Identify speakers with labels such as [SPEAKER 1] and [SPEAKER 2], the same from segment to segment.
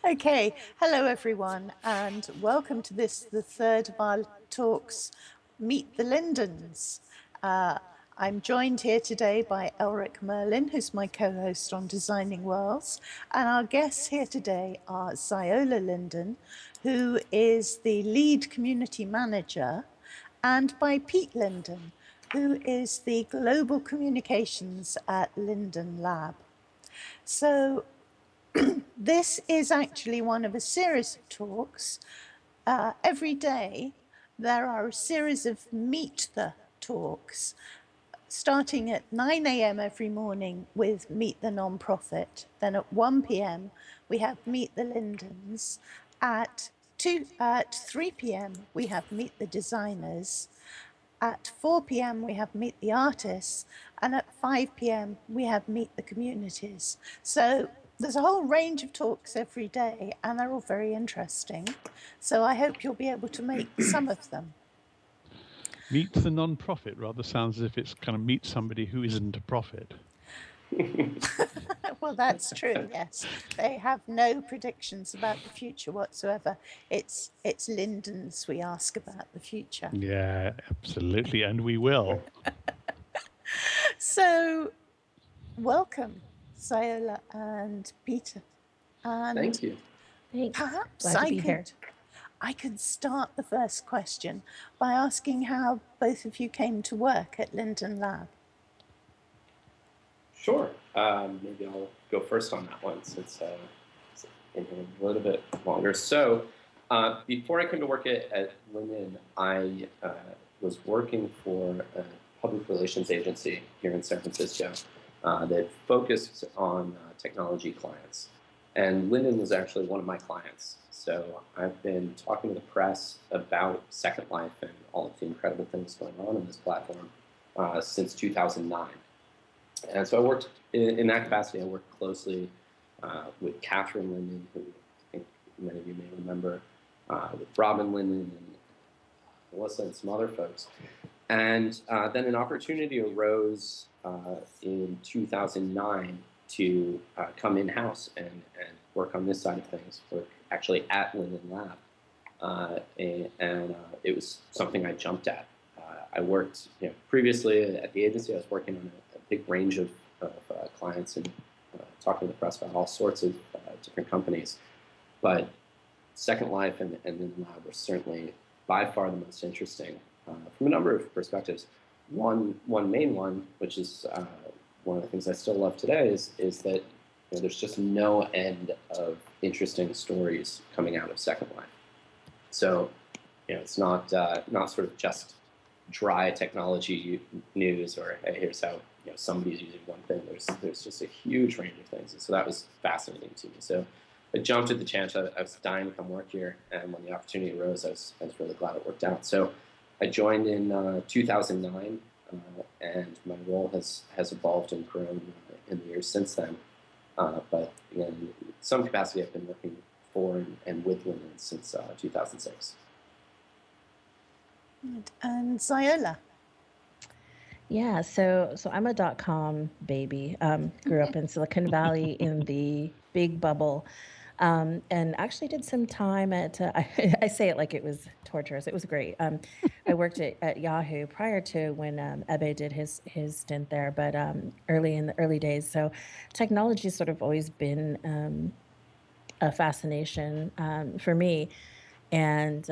[SPEAKER 1] Okay, hello everyone, and welcome to the third of our talks, Meet the Lindens. I'm joined here today by Elrik Merlin, who's my co-host on Designing Worlds, and our guests here today are Xiola Linden, who is the lead community manager, and by Pete Linden, who is the global communications at Linden Lab. So this is actually one of a series of talks. Every day there are a series of Meet the talks, starting at 9 a.m. every morning with Meet the Nonprofit. Then at 1 p.m. we have Meet the Lindens. At 3 p.m. we have Meet the Designers. At 4 p.m. we have Meet the Artists, and at 5 p.m. we have Meet the Communities. So there's a whole range of talks every day, and they're all very interesting. So I hope you'll be able to make some of them.
[SPEAKER 2] Meet the non-profit rather sounds as if it's kind of meet somebody who isn't a profit.
[SPEAKER 1] Well, that's true, yes. They have no predictions about the future whatsoever. It's Lindens we ask about the future.
[SPEAKER 2] Yeah, absolutely, and we will.
[SPEAKER 1] So welcome, Xiola and Peter. And
[SPEAKER 3] Thank you.
[SPEAKER 4] Thanks.
[SPEAKER 1] perhaps
[SPEAKER 4] Glad to be here.
[SPEAKER 1] I could start the first question by asking how both of you came to work at Linden Lab.
[SPEAKER 3] Sure. Maybe I'll go first on that one since it's been here a little bit longer. So before I came to work at Linden, I was working for a public relations agency here in San Francisco that focused on technology clients. And Linden was actually one of my clients. So I've been talking to the press about Second Life and all of the incredible things going on in this platform since 2009. And so I worked in that capacity. I worked closely with Catherine Linden, who I think many of you may remember, with Robin Linden and Melissa and some other folks. And then an opportunity arose in 2009 to come in-house and work on this side of things, work actually at Linden Lab. And it was something I jumped at. I worked previously at the agency. I was working on a big range of clients and talking to the press about all sorts of different companies. But Second Life and Linden Lab were certainly by far the most interesting from a number of perspectives. One main one, which is one of the things I still love today, is that there's just no end of interesting stories coming out of Second Life. So it's not sort of just dry technology news or hey, here's how somebody's using one thing. There's just a huge range of things, and so that was fascinating to me. So I jumped at the chance. I was dying to come work here, and when the opportunity arose, I was really glad it worked out. So I joined in 2009, and my role has evolved and grown in the years since then. But in some capacity, I've been working for and with Linden since 2006.
[SPEAKER 1] And Xiola?
[SPEAKER 4] Yeah, so I'm a .com baby. Grew up in Silicon Valley in the big bubble, and actually did some time at. I say it like it was torturous. It was great. I worked at Yahoo prior to when Ebe did his stint there, but early in the early days. So technology's sort of always been a fascination for me. And,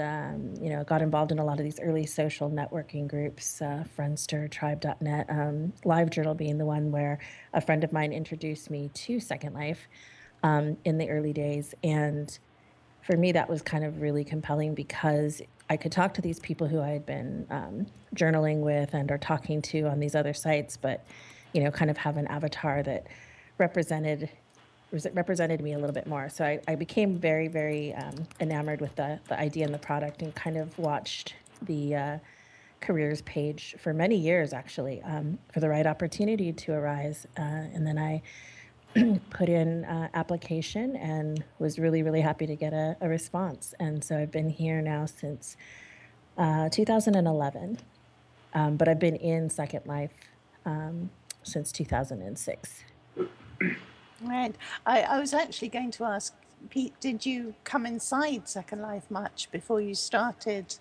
[SPEAKER 4] got involved in a lot of these early social networking groups, Friendster, Tribe.net, LiveJournal being the one where a friend of mine introduced me to Second Life in the early days. And for me, that was kind of really compelling because I could talk to these people who I had been journaling with and or talking to on these other sites, but, kind of have an avatar that represented me a little bit more. So I became very, very enamored with the idea and the product and kind of watched the careers page for many years, actually, for the right opportunity to arise. And then I put in application and was really, really happy to get a response. And so I've been here now since 2011, but I've been in Second Life since 2006.
[SPEAKER 1] Right. I was actually going to ask Pete, did you come inside Second Life much before you started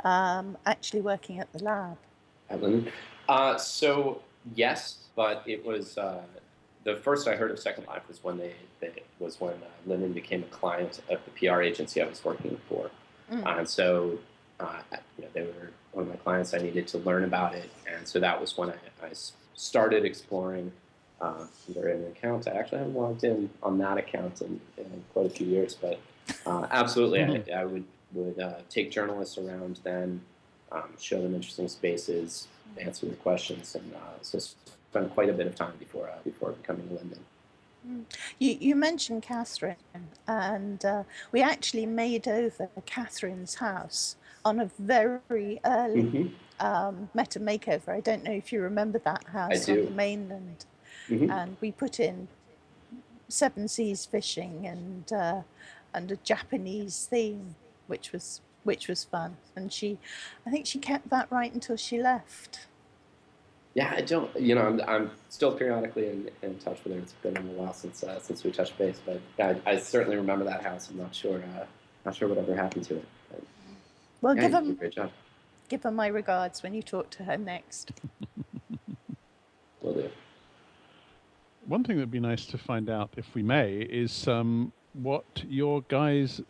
[SPEAKER 1] actually working at the lab?
[SPEAKER 3] At Linden? So yes, but it was the first I heard of Second Life was when Linden became a client of the PR agency I was working for, and so they were one of my clients. I needed to learn about it, and so that was when I started exploring under an account. I actually haven't logged in on that account in quite a few years, but absolutely, I would take journalists around then. Show them interesting spaces, answer their questions, and so spend quite a bit of time before becoming Linden.
[SPEAKER 1] You mentioned Catherine, and we actually made over Catherine's house on a very early Meta makeover. I don't know if you remember that house on the mainland. And we put in 7 seas fishing and a Japanese theme, which was fun. And I think she kept that right until she left.
[SPEAKER 3] Yeah, I don't. I'm still periodically in touch with her. It's been a while since we touched base, but I certainly remember that house. I'm not sure whatever happened to it. But,
[SPEAKER 1] well,
[SPEAKER 3] yeah, great job.
[SPEAKER 1] Give her my regards when you talk to her next.
[SPEAKER 3] Will do.
[SPEAKER 2] One thing that'd be nice to find out, if we may, is what you guys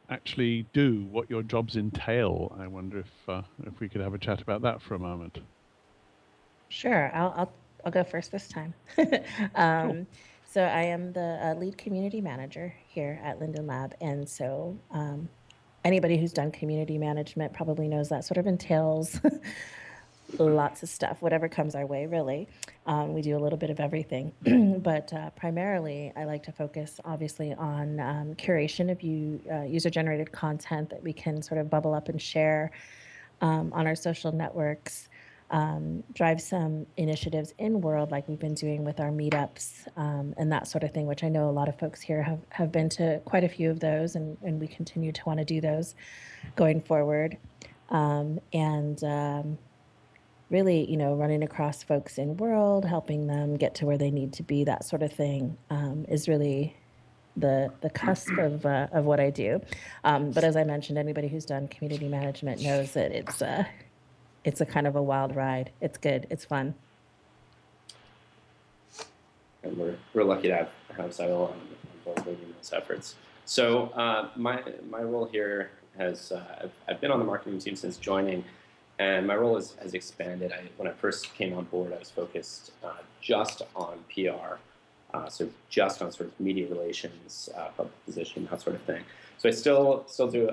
[SPEAKER 2] actually do, what your jobs entail. I wonder if we could have a chat about that for a moment.
[SPEAKER 4] Sure, I'll go first this time.
[SPEAKER 2] Cool.
[SPEAKER 4] So I am the lead community manager here at Linden Lab, and so anybody who's done community management probably knows that sort of entails lots of stuff, whatever comes our way, really. We do a little bit of everything, but primarily I like to focus, obviously, on curation of user-generated content that we can sort of bubble up and share on our social networks, drive some initiatives in world like we've been doing with our meetups and that sort of thing, which I know a lot of folks here have been to quite a few of those, and we continue to want to do those going forward. Really, running across folks in world, helping them get to where they need to be, that sort of thing is really the cusp of what I do. But as I mentioned, anybody who's done community management knows that it's a kind of a wild ride. It's good. It's fun.
[SPEAKER 3] And we're lucky to have Xiola on board leading those efforts. So my role here has I've been on the marketing team since joining, and my role has expanded. When I first came on board, I was focused just on PR, so just on sort of media relations, public positioning, that sort of thing. So I still do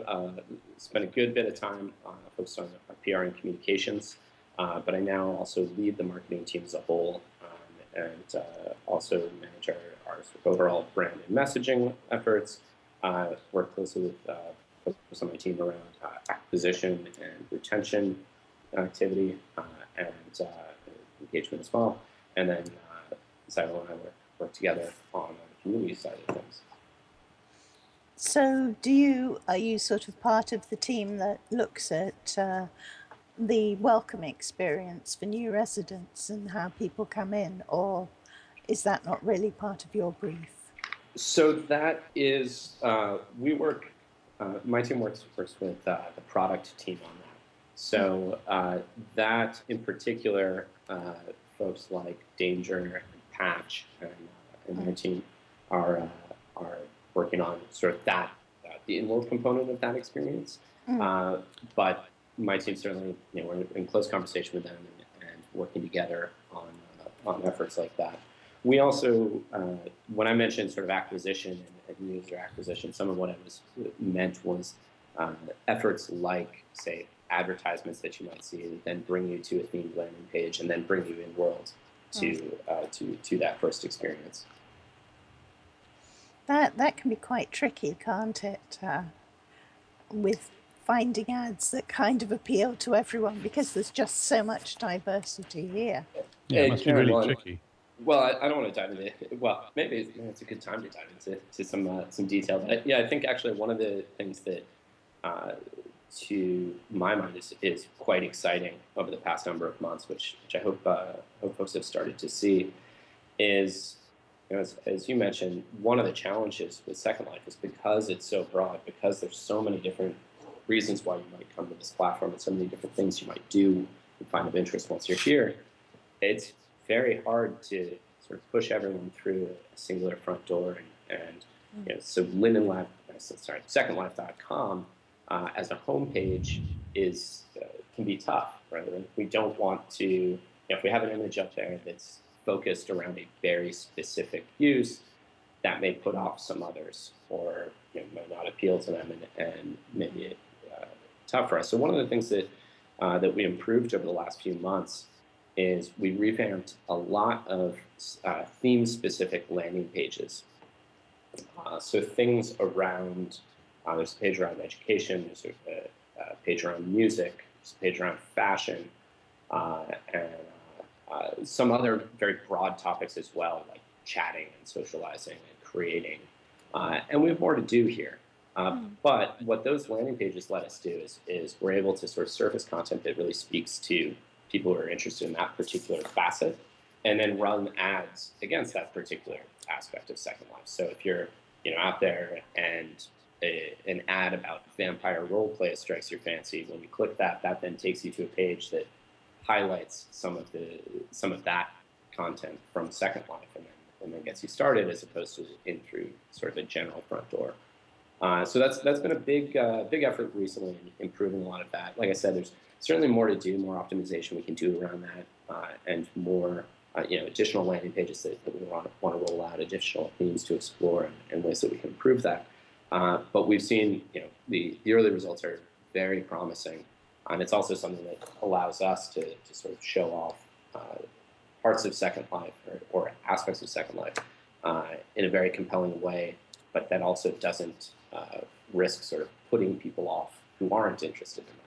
[SPEAKER 3] spend a good bit of time focused on PR and communications, but I now also lead the marketing team as a whole, and also manage our sort of overall brand and messaging efforts. Work closely with folks on my team around acquisition and retention activity and engagement as well. And then Xiola and I work together on the community side of things.
[SPEAKER 1] So are you sort of part of the team that looks at the welcome experience for new residents and how people come in, or is that not really part of your brief?
[SPEAKER 3] So that is, my team works with the product team on that. So that in particular, folks like Danger and Patch and their team are working on sort of the in-world component of that experience. But my team certainly, we're in close conversation with them and working together on efforts like that. We also, when I mentioned sort of acquisition and user acquisition, some of what I meant was efforts like, say, advertisements that you might see that then bring you to a themed landing page and then bring you in world to that first experience.
[SPEAKER 1] That can be quite tricky, can't it? With finding ads that kind of appeal to everyone, because there's just so much diversity here.
[SPEAKER 2] Yeah, it must be really tricky.
[SPEAKER 3] Well, I don't want to dive into it. Well, maybe it's a good time to dive into some detail. But yeah, I think actually one of the things that, to my mind, is quite exciting over the past number of months, which I hope folks have started to see, is as you mentioned, one of the challenges with Second Life is because it's so broad, because there's so many different reasons why you might come to this platform and so many different things you might do and find of interest once you're here, it's very hard to sort of push everyone through a singular front door. And so Linden Lab, SecondLife.com as a homepage is can be tough, right? We don't want to, if we have an image up there that's focused around a very specific use, that may put off some others, or might not appeal to them, and maybe it tough for us. So one of the things that that we improved over the last few months is we revamped a lot of theme-specific landing pages. So things around, there's a page around education, there's a page around music, there's a page around fashion, and some other very broad topics as well, like chatting and socializing and creating. And we have more to do here. But what those landing pages let us do is we're able to sort of surface content that really speaks to people who are interested in that particular facet, and then run ads against that particular aspect of Second Life. So if you're out there and an ad about vampire roleplay strikes your fancy, when you click that, that then takes you to a page that highlights some of that content from Second Life, and then gets you started, as opposed to in through sort of a general front door. So that's been a big effort recently in improving a lot of that. Like I said, there's certainly more to do, more optimization we can do around that, and more additional landing pages that we want to roll out, additional themes to explore, and ways that we can improve that. But we've seen the early results are very promising, and it's also something that allows us to sort of show off parts of Second Life or aspects of Second Life in a very compelling way, but that also doesn't risk sort of putting people off who aren't interested in that.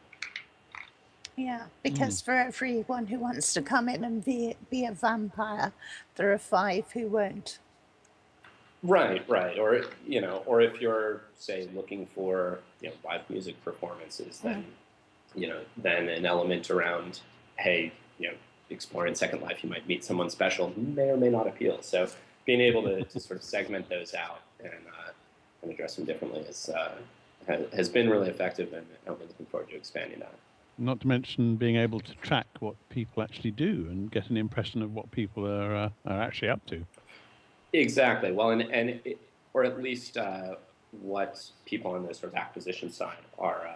[SPEAKER 1] Yeah, because for everyone who wants to come in and be a vampire, there are 5 who won't.
[SPEAKER 3] Right. Or if you're, say, looking for live music performances, then then an element around, hey, exploring Second Life, you might meet someone special who may or may not appeal. So being able to sort of segment those out and address them differently has been really effective, and I'm looking forward to expanding that.
[SPEAKER 2] Not to mention being able to track what people actually do and get an impression of what people are actually up to.
[SPEAKER 3] Exactly. Well, or at least what people on the sort of acquisition side are.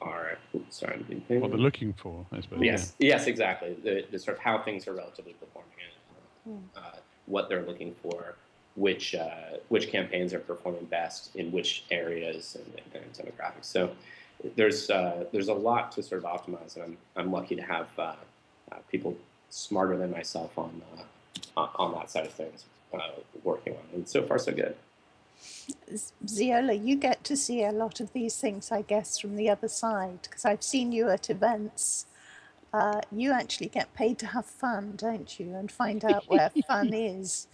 [SPEAKER 3] What
[SPEAKER 2] they're looking for, I suppose.
[SPEAKER 3] Yes, exactly. The sort of how things are relatively performing, and what they're looking for, which campaigns are performing best in which areas and demographics. So there's a lot to sort of optimize, and I'm lucky to have people smarter than myself on that side of things working on, and so far so good.
[SPEAKER 1] Xiola, you get to see a lot of these things, I guess, from the other side, because I've seen you at events. You actually get paid to have fun, don't you, and find out where fun is.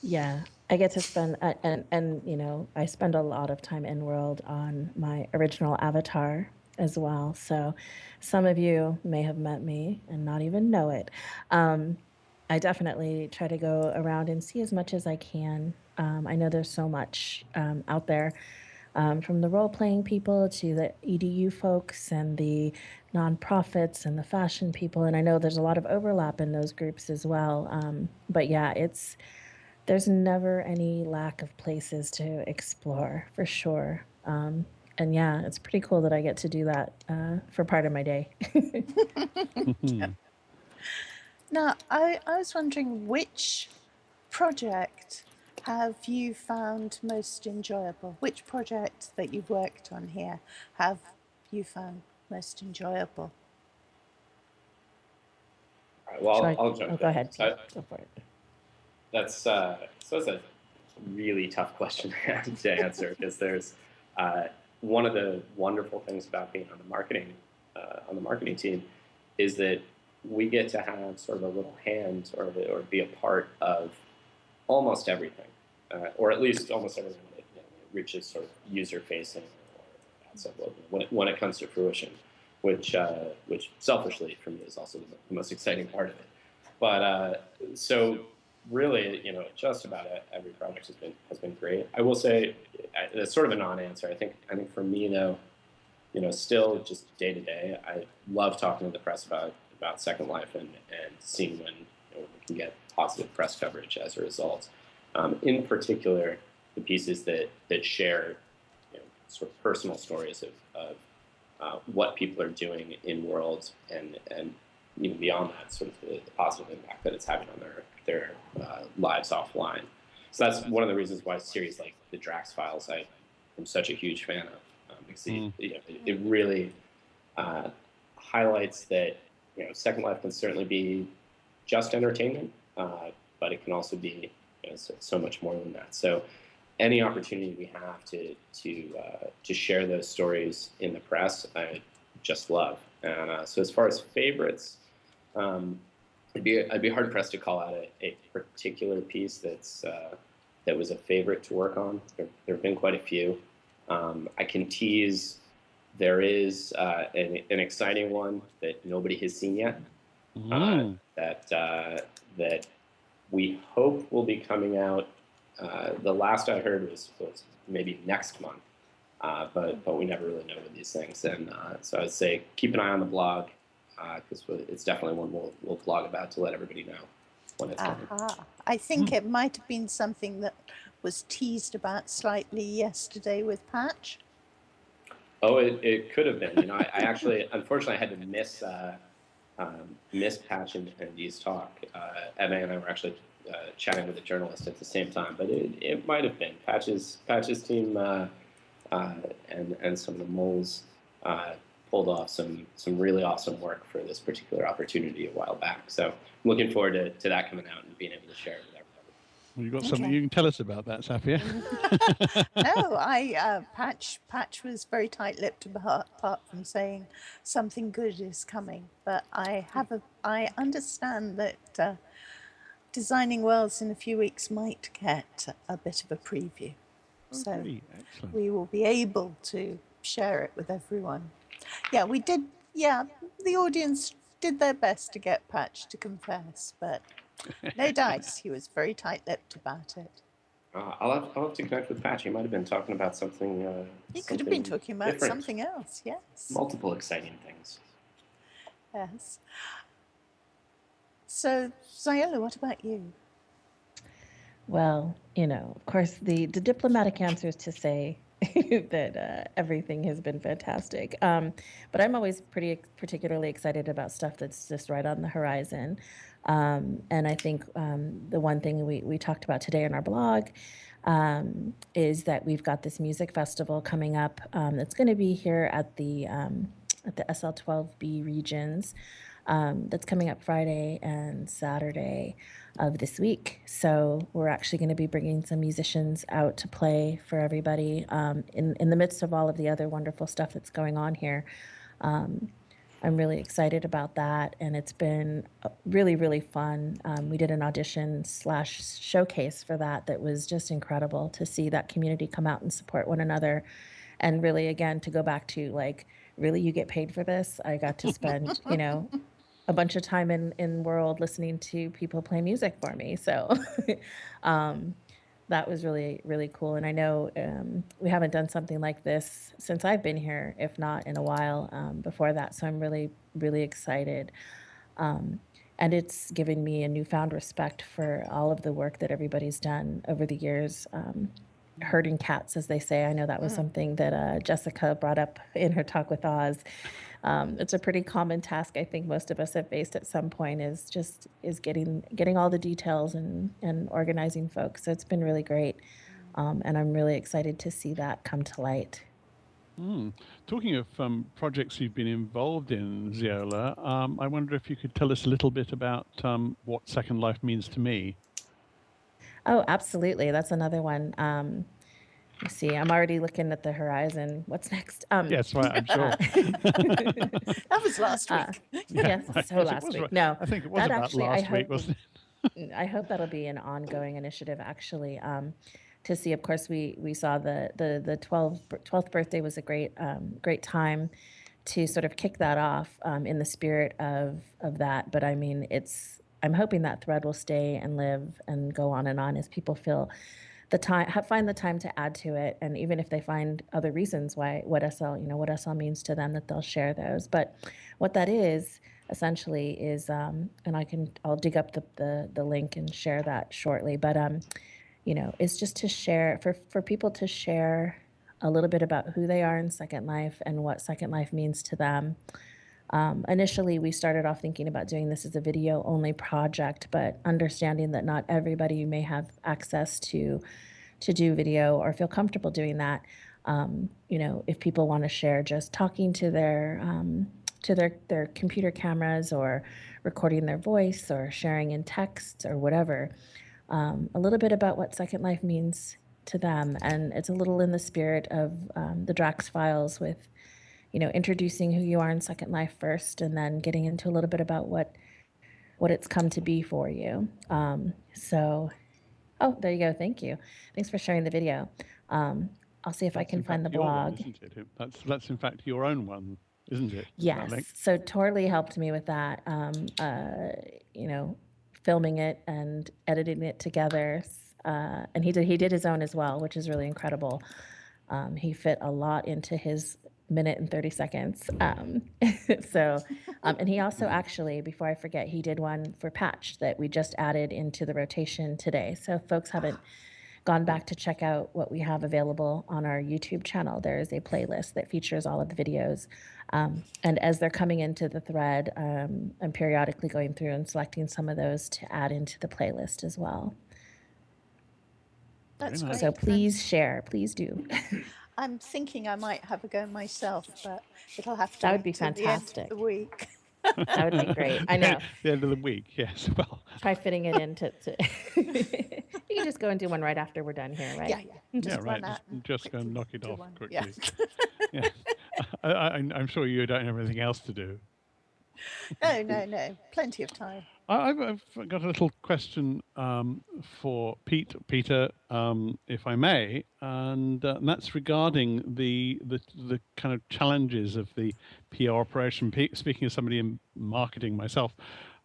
[SPEAKER 4] Yeah, I get to spend, and I spend a lot of time in world on my original avatar as well. So some of you may have met me and not even know it. I definitely try to go around and see as much as I can. I know there's so much out there, from the role-playing people to the EDU folks and the nonprofits and the fashion people. And I know there's a lot of overlap in those groups as well. But yeah, there's never any lack of places to explore, for sure. And yeah, it's pretty cool that I get to do that for part of my day.
[SPEAKER 1] Now, I was wondering, which project have you found most enjoyable? Which project that you've worked on here have you found most enjoyable?
[SPEAKER 3] All right, well, I'll jump in.
[SPEAKER 4] Go ahead. Go for it.
[SPEAKER 3] That's a really tough question to answer, because there's one of the wonderful things about being on the marketing team is that we get to have sort of a little hand or be a part of almost everything, or at least almost everything that reaches sort of user facing when it comes to fruition, which selfishly for me is also the most exciting part of it. But so really, just about every project has been great. I will say, it's sort of a non-answer. I think for me though, still just day to day, I love talking to the press about Second Life and seeing when we can get positive press coverage as a result. In particular, the pieces that share sort of personal stories of what people are doing in world and even beyond that, sort of the positive impact that it's having on their lives offline. So that's one of the reasons why series like the Drax Files I am such a huge fan of, because it really highlights that Second Life can certainly be just entertainment, but it can also be so much more than that. So any opportunity we have to share those stories in the press, I just love. And so as far as favorites, I'd be hard pressed to call out a particular piece that was a favorite to work on. There have been quite a few. I can tease. There is an exciting one that nobody has seen yet. That we hope will be coming out. The last I heard was maybe next month, but we never really know with these things. And so I'd say keep an eye on the blog, because it's definitely one we'll blog about to let everybody know when it's coming.
[SPEAKER 1] I think it might have been something that was teased about slightly yesterday with Patch.
[SPEAKER 3] Oh, it could have been. I actually, unfortunately, I had to miss Patch and Dee's talk. Emma and I were actually chatting with a journalist at the same time, but it might have been Patch's team and some of the moles pulled off some really awesome work for this particular opportunity a while back. So I'm looking forward to that coming out and being able to share it with everybody.
[SPEAKER 2] Well, you've got something you can tell us about that, Saffia.
[SPEAKER 1] No, Patch was very tight-lipped apart from saying something good is coming. But I understand that Designing Worlds in a few weeks might get a bit of a preview. So
[SPEAKER 2] excellent.
[SPEAKER 1] We will be able to share it with everyone. Yeah, we did. Yeah, the audience did their best to get Patch to confess, but no dice. He was very tight-lipped about it.
[SPEAKER 3] I'll have to connect with Patch. He might have been talking about something.
[SPEAKER 1] He could have been talking about
[SPEAKER 3] different.
[SPEAKER 1] something else. Yes.
[SPEAKER 3] Multiple exciting things.
[SPEAKER 1] Yes. So, Xiola, what about you?
[SPEAKER 4] Well, of course, the diplomatic answer is to say that everything has been fantastic. But I'm always particularly excited about stuff that's just right on the horizon. And I think the one thing we talked about today in our blog is that we've got this music festival coming up that's going to be here at the SL12B regions. That's coming up Friday and Saturday of this week. So we're actually going to be bringing some musicians out to play for everybody in the midst of all of the other wonderful stuff that's going on here. I'm really excited about that, and it's been really, really fun. We did an audition/showcase for that was just incredible to see that community come out and support one another. And really, again, to go back to really, you get paid for this? I got to spend, a bunch of time in world listening to people play music for me. So that was really, really cool. And I know we haven't done something like this since I've been here, if not in a while before that. So I'm really, really excited. And it's given me a newfound respect for all of the work that everybody's done over the years. Herding cats, as they say. I know that was something that Jessica brought up in her talk with Oz. It's a pretty common task I think most of us have faced at some point is getting all the details and organizing folks. So it's been really great. And I'm really excited to see that come to light.
[SPEAKER 2] Talking of projects you've been involved in, Xiola, I wonder if you could tell us a little bit about what Second Life means to me.
[SPEAKER 4] Oh, absolutely. That's another one. Let's see. I'm already looking at the horizon. What's next?
[SPEAKER 2] Yes, right. I'm sure.
[SPEAKER 1] That was last week.
[SPEAKER 4] Yes,
[SPEAKER 2] right.
[SPEAKER 4] so last week.
[SPEAKER 2] Right.
[SPEAKER 4] No,
[SPEAKER 2] I think it was about
[SPEAKER 4] actually,
[SPEAKER 2] last week, wasn't it?
[SPEAKER 4] I hope that'll be an ongoing initiative, actually. To see, of course, we saw the 12th birthday was a great time to sort of kick that off in the spirit of that. But I mean, it's I'm hoping that thread will stay and live and go on as people feel the time, find the time to add to it. And even if they find other reasons why, what SL means to them, that they'll share those. But what that is essentially is, and I'll dig up the link and share that shortly. But, it's just to share, for people to share a little bit about who they are in Second Life and what Second Life means to them. Initially, we started off thinking about doing this as a video-only project, but understanding that not everybody may have access to do video or feel comfortable doing that. If people want to share just talking to their computer cameras, or recording their voice, or sharing in text, or whatever, a little bit about what Second Life means to them. And it's a little in the spirit of the Drax Files, with introducing who you are in Second Life first, and then getting into a little bit about what it's come to be for you. Oh, there you go. Thank you. Thanks for sharing the video. I'll see if I can find the blog.
[SPEAKER 2] One, isn't it? That's in fact your own one, isn't it?
[SPEAKER 4] Yes. So Torley helped me with that, filming it and editing it together. And he did his own as well, which is really incredible. He fit a lot into his minute and 30 seconds. And he also, actually, before I forget, he did one for Patch that we just added into the rotation today. So if folks haven't gone back to check out what we have available on our YouTube channel, there is a playlist that features all of the videos. And as they're coming into the thread, I'm periodically going through and selecting some of those to add into the playlist as well.
[SPEAKER 1] That's great.
[SPEAKER 4] So please share, please do.
[SPEAKER 1] I'm thinking I might have a go myself, but it'll have to
[SPEAKER 4] That would
[SPEAKER 1] wait
[SPEAKER 4] be
[SPEAKER 1] till
[SPEAKER 4] fantastic.
[SPEAKER 1] the end of the week.
[SPEAKER 4] That would be great. I know.
[SPEAKER 2] The end of the week, yes. Well,
[SPEAKER 4] try fitting it into. You can just go and do one right after we're done here, right?
[SPEAKER 1] Yeah. Just
[SPEAKER 2] right. Just go and knock it off quickly. Yeah. I'm sure you don't have anything else to do.
[SPEAKER 1] No. Plenty of time.
[SPEAKER 2] I've got a little question for Peter, if I may, and that's regarding the kind of challenges of the PR operation. Speaking as somebody in marketing myself,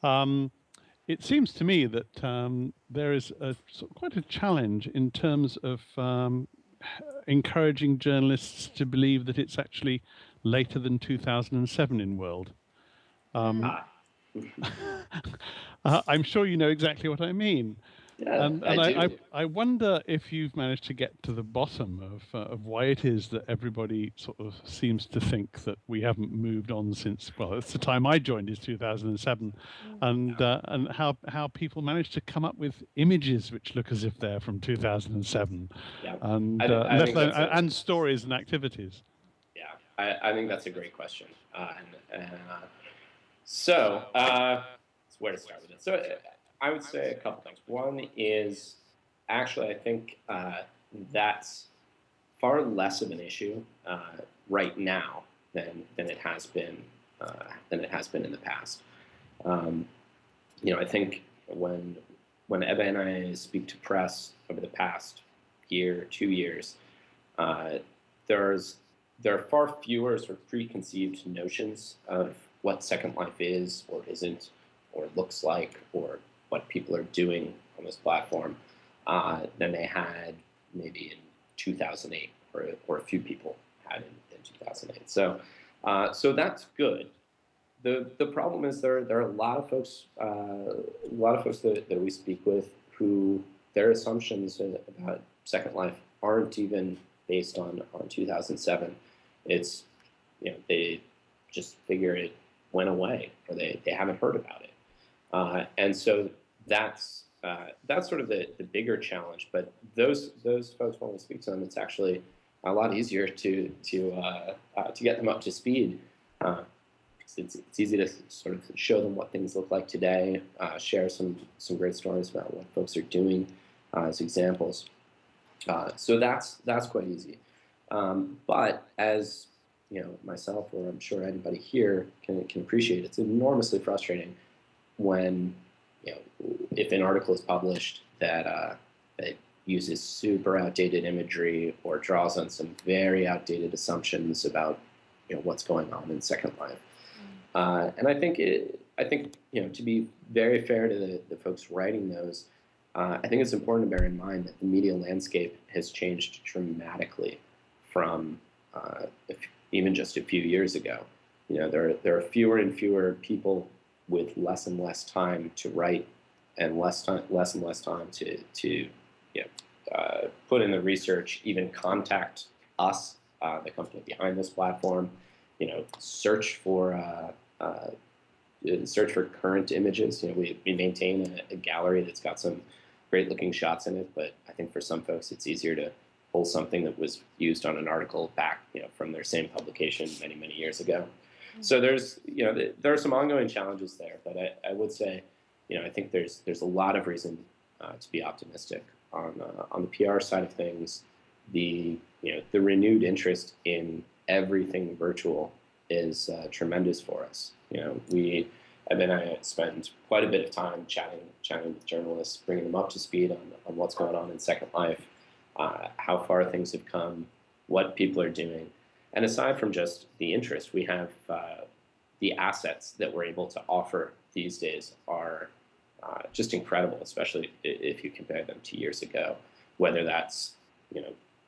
[SPEAKER 2] it seems to me that there is quite a challenge in terms of encouraging journalists to believe that it's actually later than 2007 in world. I'm sure you know exactly what I mean.
[SPEAKER 3] Yeah,
[SPEAKER 2] and I wonder if you've managed to get to the bottom of why it is that everybody sort of seems to think that we haven't moved on since, well, it's the time I joined is 2007, and how people manage to come up with images which look as if they're from 2007, and stories and activities.
[SPEAKER 3] Yeah, I think that's a great question. So where to start with it? So I would say a couple things. One is, actually, I think that's far less of an issue right now than it has been in the past. I think when Ebba and I speak to press over the past year, 2 years, there are far fewer sort of preconceived notions of what Second Life is or isn't, or looks like, or what people are doing on this platform than they had maybe in 2008, or a few people had in 2008. So that's good. The problem is there are a lot of folks that we speak with who their assumptions about Second Life aren't even based on 2007. It's they just figure it went away, or they haven't heard about it, and so that's sort of the bigger challenge. But those folks, when we speak to them, it's actually a lot easier to get them up to speed. It's easy to sort of show them what things look like today, share some great stories about what folks are doing as examples. So that's quite easy. But as myself, or I'm sure anybody here can appreciate, it's enormously frustrating when if an article is published that uses super outdated imagery or draws on some very outdated assumptions about what's going on in Second Life. And I think I think, to be very fair to the folks writing those, I think it's important to bear in mind that the media landscape has changed dramatically from even just a few years ago. There are fewer and fewer people with less and less time to write, and less and less time to put in the research, even contact us, the company behind this platform. Search for current images. We maintain a gallery that's got some great looking shots in it, but I think for some folks it's easier to pull something that was used on an article back from their same publication many years ago. So there's there are some ongoing challenges there, but I would say I think there's a lot of reason to be optimistic on the PR side of things. The renewed interest in everything virtual is tremendous for us. I spend quite a bit of time chatting with journalists, bringing them up to speed on what's going on in Second Life, how far things have come, what people are doing. And aside from just the interest, we have the assets that we're able to offer these days are just incredible, especially if you compare them to years ago, whether that's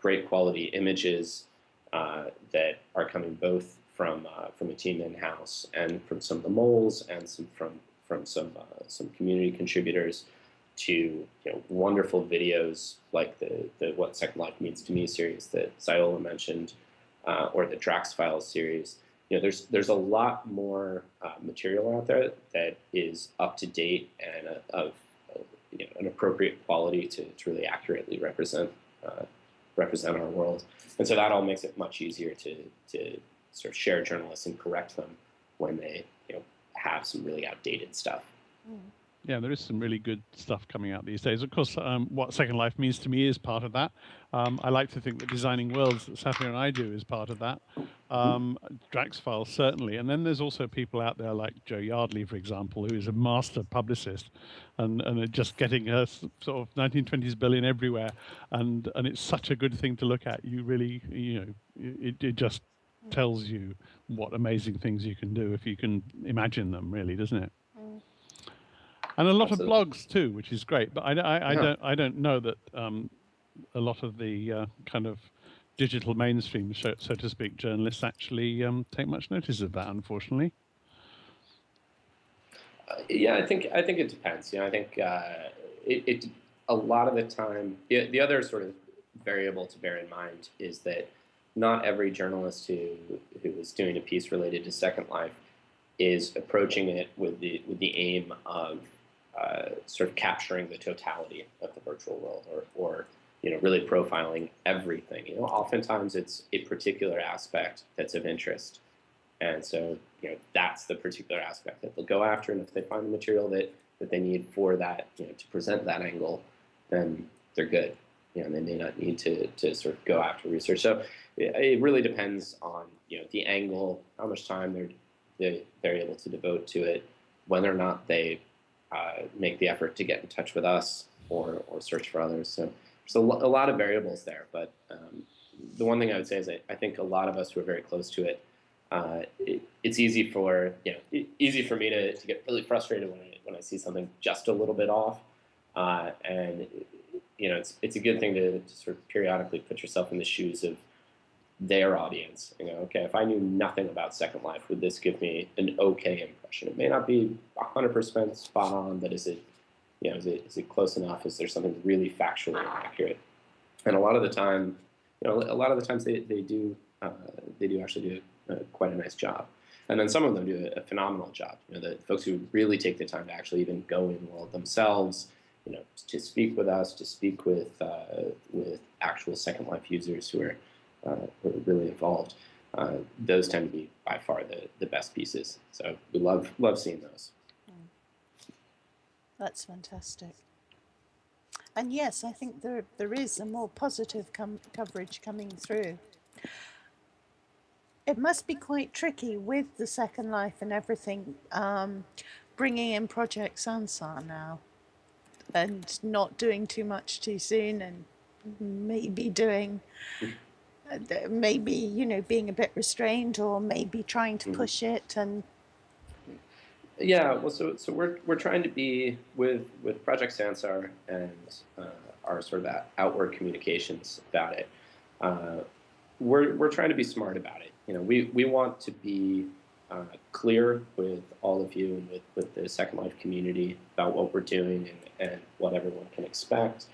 [SPEAKER 3] great quality images that are coming both from a team in-house and from some of the moles and from some community contributors, to wonderful videos like the What Second Life Means to Me series that Xiola mentioned, or the Drax Files series. There's a lot more material out there that is up to date and of an appropriate quality to really accurately represent our world. And so that all makes it much easier to sort of share journalists and correct them when they have some really outdated stuff.
[SPEAKER 2] Yeah, there is some really good stuff coming out these days. Of course, What Second Life Means to Me is part of that. I like to think that Designing Worlds that Saffia and I do is part of that. Drax Files, certainly. And then there's also people out there like Joe Yardley, for example, who is a master publicist and are just getting her sort of 1920s Berlin everywhere. And it's such a good thing to look at. You really, it just tells you what amazing things you can do if you can imagine them, really, doesn't it? And a lot
[SPEAKER 3] Absolutely.
[SPEAKER 2] of blogs too, which is great. But I don't know that a lot of the kind of digital mainstream, so to speak, journalists actually take much notice of that, unfortunately.
[SPEAKER 3] Yeah, I think it depends. I think it a lot of the time. The other sort of variable to bear in mind is that not every journalist who is doing a piece related to Second Life is approaching it with the aim of sort of capturing the totality of the virtual world, or really profiling everything. Oftentimes it's a particular aspect that's of interest, and so that's the particular aspect that they'll go after. And if they find the material that they need for that, to present that angle, then they're good. And they may not need to sort of go after research. So it really depends on the angle, how much time they're able to devote to it, whether or not they make the effort to get in touch with us or search for others. So there's a lot of variables there. But the one thing I would say is I think a lot of us who are very close to it, it's easy for me to get really frustrated when I see something just a little bit off, and it's a good thing to sort of periodically put yourself in the shoes of their audience. Okay, if I knew nothing about Second Life, would this give me an okay impression? It may not be 100% spot on, but is it close enough? Is there something really factually accurate? And a lot of the time, they do actually do quite a nice job. And then some of them do a phenomenal job. The folks who really take the time to actually even go in world themselves, to speak with us, to speak with actual Second Life users who are really involved. Those tend to be by far the best pieces. So we love seeing those.
[SPEAKER 1] That's fantastic. And yes, I think there is a more positive coverage coming through. It must be quite tricky with the Second Life and everything, bringing in Project Sansar now, and not doing too much too soon, and maybe doing, being a bit restrained, or maybe trying to push it. And
[SPEAKER 3] Yeah, well, so we're trying to be with Project Sansar and our sort of outward communications about it. We're trying to be smart about it. You know, we want to be clear with all of you and with the Second Life community about what we're doing and what everyone can expect,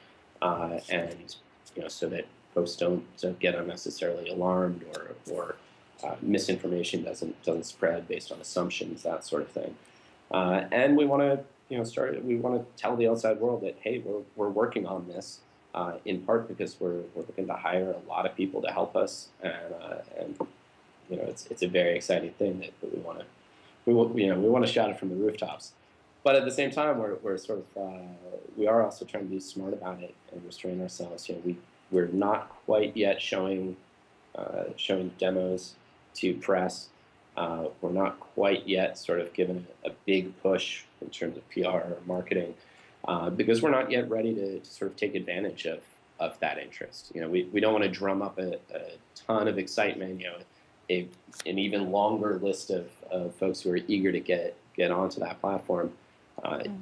[SPEAKER 3] and you know, so that folks don't get unnecessarily alarmed or misinformation doesn't spread based on assumptions, that sort of thing. And we want to, you know, we want to tell the outside world that, hey, we're working on this, in part because we're looking to hire a lot of people to help us, and you know, it's a very exciting thing that we want to shout it from the rooftops. But at the same time, we're sort of we are also trying to be smart about it and restrain ourselves. You know, we're not quite yet showing demos to press. We're not quite yet sort of given a big push in terms of PR or marketing, because we're not yet ready to sort of take advantage of that interest. You know, we don't want to drum up a ton of excitement, you know, an even longer list of folks who are eager to get onto that platform,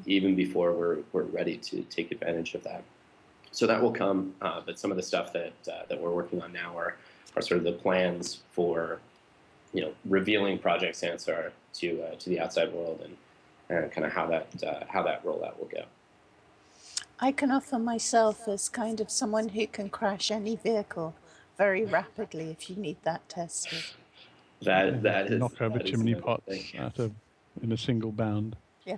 [SPEAKER 3] even before we're ready to take advantage of that. So that will come, but some of the stuff that we're working on now are sort of the plans for, you know, revealing Project Sansar to the outside world, and kind of how that rollout will go.
[SPEAKER 1] I can offer myself as kind of someone who can crash any vehicle very rapidly if you need that tested.
[SPEAKER 3] That is
[SPEAKER 2] knock over chimney pots in a single bound.
[SPEAKER 1] Yeah.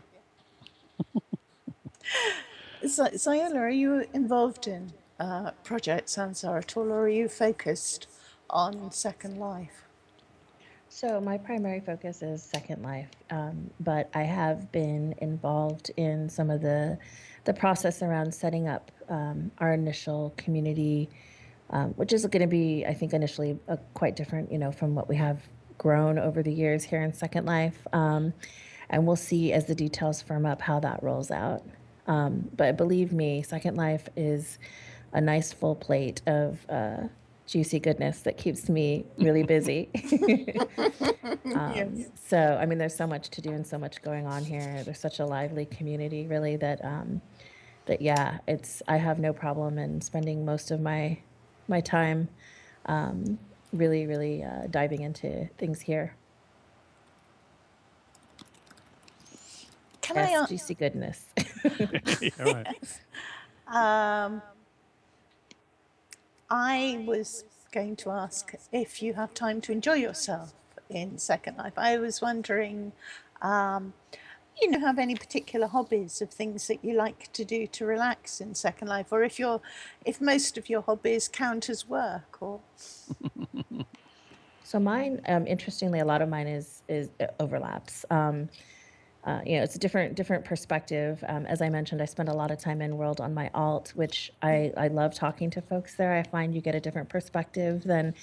[SPEAKER 1] Xiola, are you involved in Project Sansar at all, or are you focused on Second Life?
[SPEAKER 4] So my primary focus is Second Life, but I have been involved in some of the process around setting up our initial community, which is going to be, I think, initially quite different, you know, from what we have grown over the years here in Second Life. And we'll see as the details firm up how that rolls out. But believe me, Second Life is a nice full plate of juicy goodness that keeps me really busy.
[SPEAKER 1] Yes.
[SPEAKER 4] So, I mean, there's so much to do and so much going on here. There's such a lively community, really, that yeah, I have no problem in spending most of my time really diving into things here.
[SPEAKER 1] Can I
[SPEAKER 4] juicy goodness.
[SPEAKER 2] Yeah, right.
[SPEAKER 1] I was going to ask if you have time to enjoy yourself in Second Life. I was wondering, you know, have any particular hobbies of things that you like to do to relax in Second Life, or if most of your hobbies count as work, or.
[SPEAKER 4] So mine, interestingly, a lot of mine is overlaps. You know, it's a different perspective. As I mentioned, I spend a lot of time in world on my alt, which I love talking to folks there. I find you get a different perspective than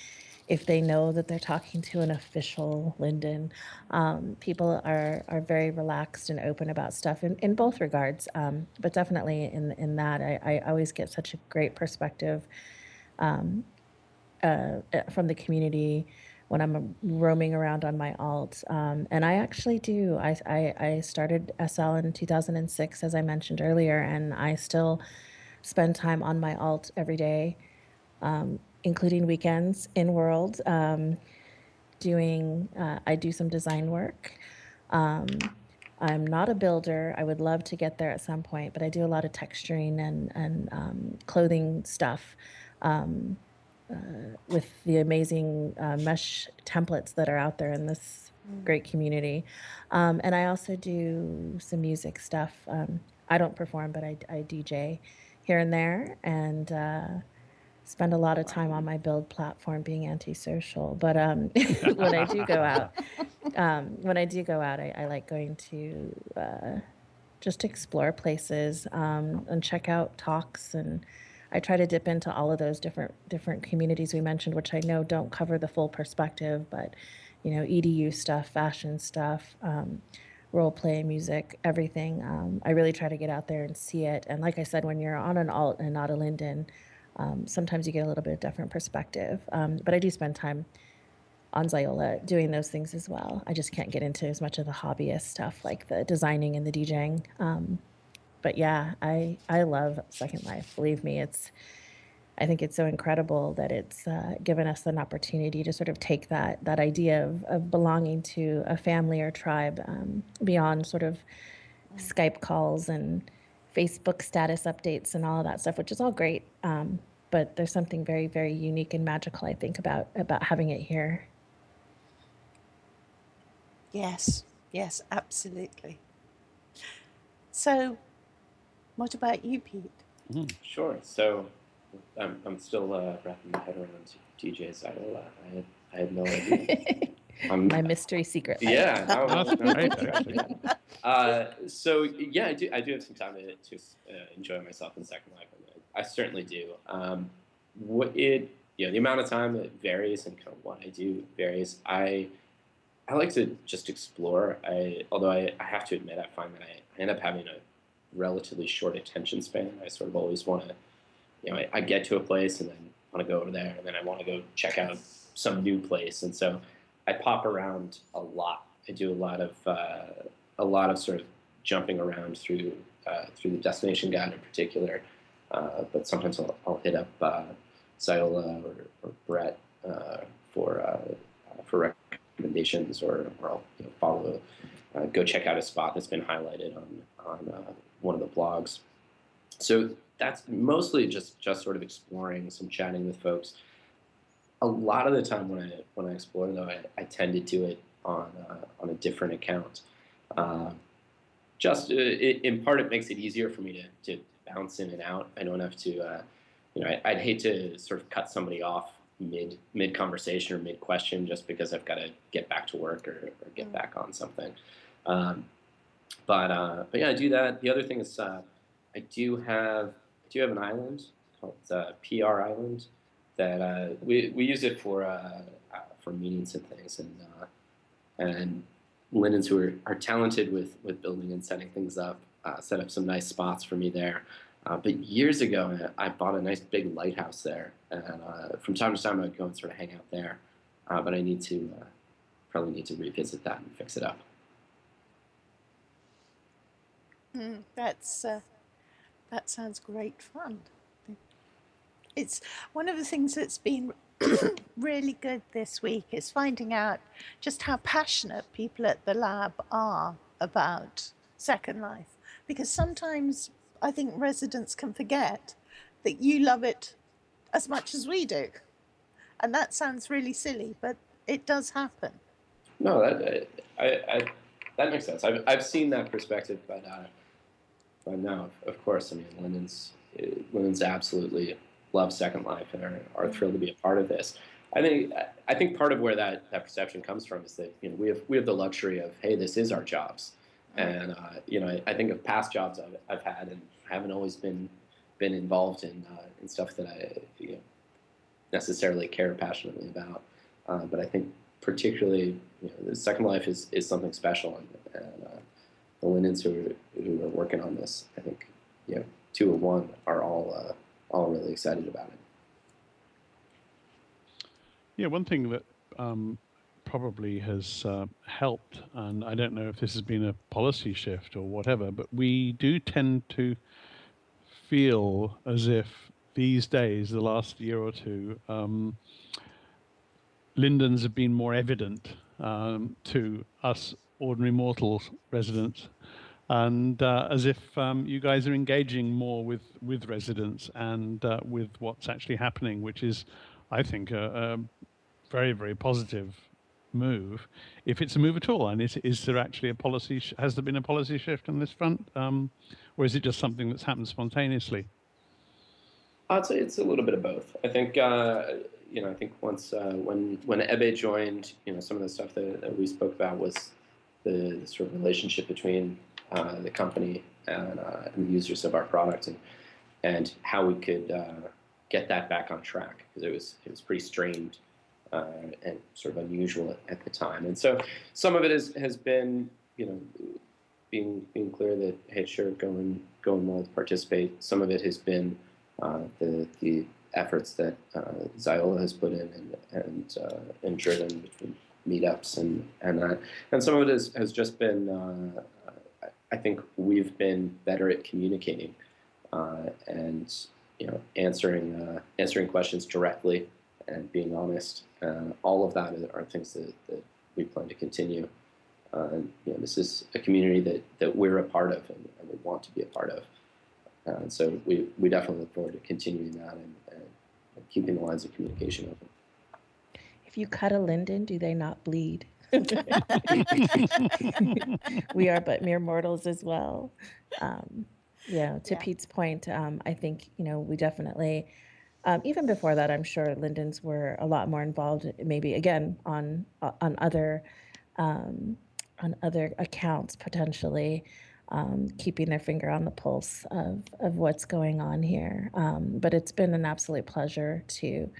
[SPEAKER 4] if they know that they're talking to an official Linden. People are very relaxed and open about stuff in both regards, but definitely in that, I always get such a great perspective from the community when I'm roaming around on my alt. And I actually do. I started SL in 2006, as I mentioned earlier, and I still spend time on my alt every day, including weekends in world, I do some design work. I'm not a builder. I would love to get there at some point, but I do a lot of texturing and clothing stuff. With the amazing mesh templates that are out there in this great community. And I also do some music stuff. I don't perform, but I DJ here and there, and spend a lot of time on my build platform being antisocial. But when I do go out, I like going to just explore places and check out talks, and I try to dip into all of those different communities we mentioned, which I know don't cover the full perspective, but you know, EDU stuff, fashion stuff, role play, music, everything. I really try to get out there and see it. And like I said, when you're on an alt and not a Linden, sometimes you get a little bit of different perspective. But I do spend time on Xiola doing those things as well. I just can't get into as much of the hobbyist stuff like the designing and the DJing. But yeah, I love Second Life. Believe me, I think it's so incredible that it's given us an opportunity to sort of take that idea of belonging to a family or tribe beyond sort of Skype calls and Facebook status updates and all of that stuff, which is all great. But there's something very, very unique and magical, I think, about having it here.
[SPEAKER 1] Yes, absolutely. So, what about you, Pete?
[SPEAKER 3] Sure. So, I'm still wrapping my head around DJ's. I had no idea.
[SPEAKER 4] My mystery secret life.
[SPEAKER 3] Yeah,
[SPEAKER 2] That's great, actually.
[SPEAKER 3] So yeah, I do have some time to enjoy myself in Second Life. I certainly do. The amount of time that varies and kind of what I do varies. I like to just explore. Although I have to admit, I find that I end up having a relatively short attention span. I sort of always want to, I get to a place and then want to go over there, and then I want to go check out some new place, and so I pop around a lot. I do a lot of sort of jumping around through the destination guide in particular, but sometimes I'll hit up Xiola or Brett for recommendations, or I'll follow go check out a spot that's been highlighted on one of the blogs. So that's mostly just sort of exploring, some chatting with folks. A lot of the time when I explore, though, I tend to do it on a different account. In part, it makes it easier for me to bounce in and out. I don't have to, I'd hate to sort of cut somebody off mid conversation or mid question just because I've got to get back to work or get back on something. But yeah, I do that. The other thing is I do have an island called PR Island that we use it for meetings and things, and Lindens, who are talented with building and setting things up, set up some nice spots for me there. But years ago, I bought a nice big lighthouse there, and from time to time I would go and sort of hang out there. But I probably need to revisit that and fix it up.
[SPEAKER 1] That sounds great fun. It's one of the things that's been really good this week is finding out just how passionate people at the lab are about Second Life, because sometimes I think residents can forget that you love it as much as we do, and that sounds really silly, but it does happen.
[SPEAKER 3] No, that makes sense. I've seen that perspective, but no, of course. I mean, Lindens absolutely love Second Life and are thrilled to be a part of this. I think part of where that perception comes from is that we have the luxury of, hey, this is our jobs, and I think of past jobs I've had and haven't always been involved in stuff that I necessarily care passionately about, but I think particularly the Second Life is something special, and the Lindens who are working on this, I think 201 are all really excited about it.
[SPEAKER 2] Yeah, one thing that probably has helped, and I don't know if this has been a policy shift or whatever, but we do tend to feel as if these days, the last year or two, Lindens have been more evident to us ordinary mortals, residents, and as if you guys are engaging more with residents and with what's actually happening, which is, I think, a very, very positive move, if it's a move at all. And is there actually a policy? Has there been a policy shift on this front, or is it just something that's happened spontaneously?
[SPEAKER 3] I'd say it's a little bit of both. I think I think once when Ebe joined, some of the stuff that we spoke about was the sort of relationship between the company and the users of our product, and how we could get that back on track, because it was pretty strained and sort of unusual at the time. And so some of it has been being clear that, hey, sure, go and participate. Some of it has been the efforts that Xiola has put in and driven between meetups and that. And some of it has just been, I think we've been better at communicating and answering questions directly and being honest. All of that are things that we plan to continue. This is a community that we're a part of and we want to be a part of. So we definitely look forward to continuing that and keeping the lines of communication open.
[SPEAKER 4] If you cut a linden, do they not bleed? We are but mere mortals as well. To Pete's point, I think, we definitely, even before that, I'm sure Lindens were a lot more involved, maybe again on other accounts potentially, keeping their finger on the pulse of what's going on here. But it's been an absolute pleasure to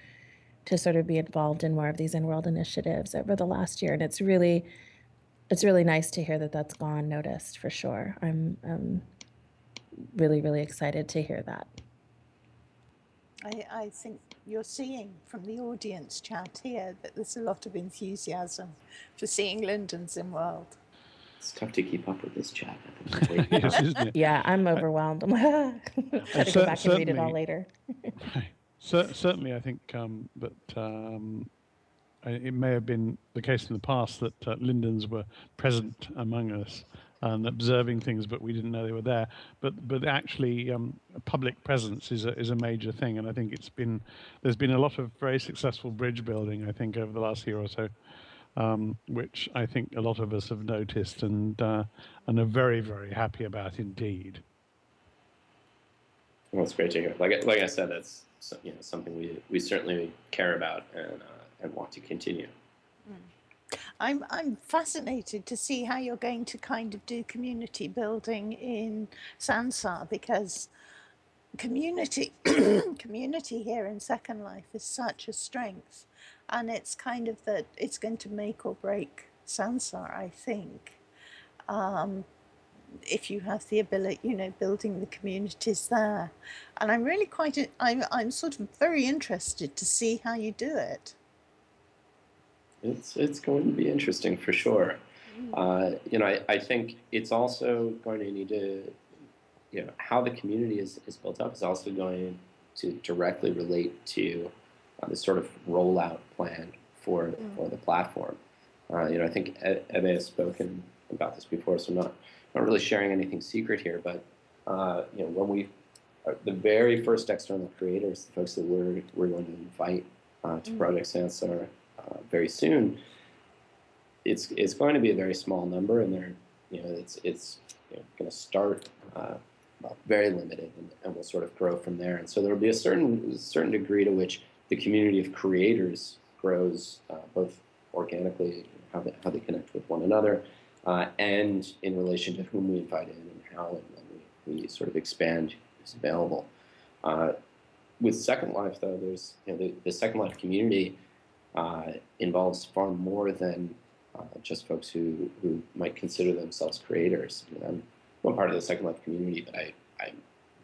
[SPEAKER 4] sort of be involved in more of these in-world initiatives over the last year, and it's really nice to hear that that's gone noticed for sure. I'm really, really excited to hear that.
[SPEAKER 1] I think you're seeing from the audience chat here that there's a lot of enthusiasm for seeing Lindens in world.
[SPEAKER 3] It's tough to keep up with this chat.
[SPEAKER 2] Yes, isn't it?
[SPEAKER 4] Yeah, I'm overwhelmed. I'm like, try to go back and read it all later.
[SPEAKER 2] Certainly, I think that it may have been the case in the past that Lindens were present among us and observing things, but we didn't know they were there. But actually, public presence is a major thing, and I think there's been a lot of very successful bridge building, I think, over the last year or so, which I think a lot of us have noticed and are very, very happy about indeed.
[SPEAKER 3] Well, it's great to hear. Like I said, that's something we certainly care about and want to continue.
[SPEAKER 1] I'm fascinated to see how you're going to kind of do community building in Sansar, because community here in Second Life is such a strength, and it's kind of that it's going to make or break Sansar, I think. If you have the ability, building the communities there, and I'm really I'm sort of very interested to see how you do it.
[SPEAKER 3] It's going to be interesting for sure. I think it's also going to need to, how the community is built up is also going to directly relate to the sort of rollout plan for the platform. I think Ebe has spoken about this before, so I'm not really sharing anything secret here, but when the very first external creators, the folks that we're going to invite to Project Sansar very soon, it's going to be a very small number, and it's going to start very limited, and we'll sort of grow from there. And so there will be a certain degree to which the community of creators grows, both organically, how they connect with one another, and in relation to whom we invite in and how and when we sort of expand who's available. With Second Life, though, there's the Second Life community involves far more than just folks who might consider themselves creators. I'm one part of the Second Life community, but I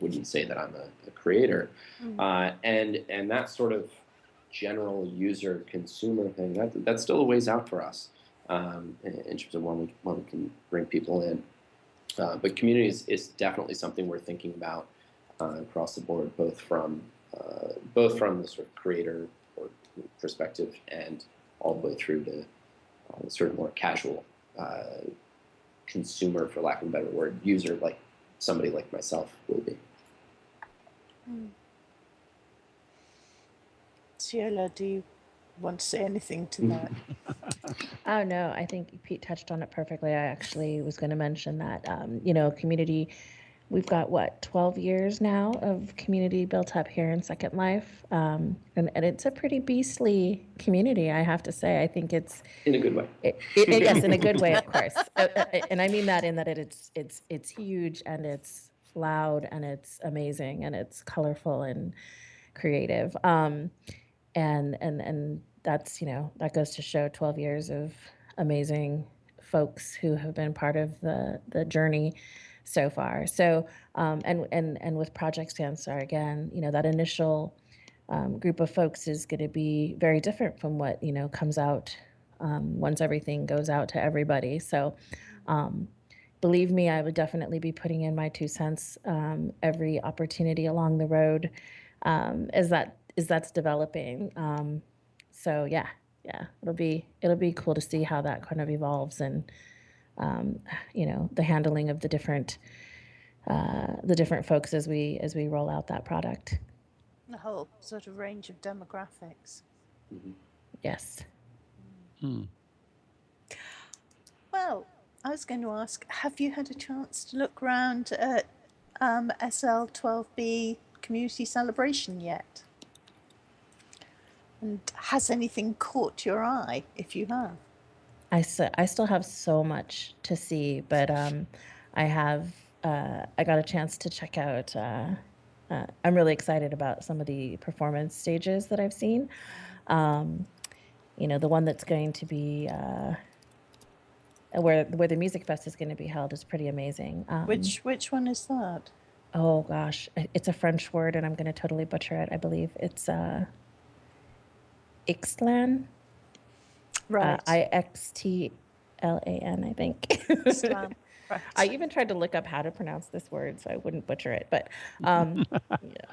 [SPEAKER 3] wouldn't say that I'm a creator. And that sort of general user consumer thing, that's still a ways out for us in terms of when we can bring people in. But community is definitely something we're thinking about across the board, both from the sort of creator or perspective and all the way through to sort of more casual consumer, for lack of a better word, user, like somebody like myself will be.
[SPEAKER 1] Xiola, do you want to say anything to that?
[SPEAKER 4] Oh, no, I think Pete touched on it perfectly. I actually was going to mention that, community, we've got, 12 years now of community built up here in Second Life. And it's a pretty beastly community, I have to say. I think it's...
[SPEAKER 3] In a good way.
[SPEAKER 4] Yes, in a good way, of course. And I mean that in that it's huge, and it's loud, and it's amazing, and it's colorful and creative. And that's, that goes to show 12 years of amazing folks who have been part of the journey so far. So, and with Project Sansar, again, that initial group of folks is going to be very different from what, comes out once everything goes out to everybody. So believe me, I would definitely be putting in my 2 cents every opportunity along the road as that's developing. So yeah, it'll be cool to see how that kind of evolves, and the handling of the different folks as we roll out that product.
[SPEAKER 1] The whole sort of range of demographics.
[SPEAKER 3] Mm-hmm.
[SPEAKER 4] Yes.
[SPEAKER 1] Well, I was going to ask, have you had a chance to look around at SL12B Community Celebration yet? And has anything caught your eye, if you have?
[SPEAKER 4] I still have so much to see, but I got a chance to check out. I'm really excited about some of the performance stages that I've seen. The one that's going to be where the music fest is going to be held is pretty amazing.
[SPEAKER 1] Which one is that?
[SPEAKER 4] Oh gosh, it's a French word, and I'm going to totally butcher it. I believe it's Ixtlan.
[SPEAKER 1] Right.
[SPEAKER 4] Ixtlan, I think.
[SPEAKER 1] Ixtlan. Right.
[SPEAKER 4] I even tried to look up how to pronounce this word so I wouldn't butcher it, but I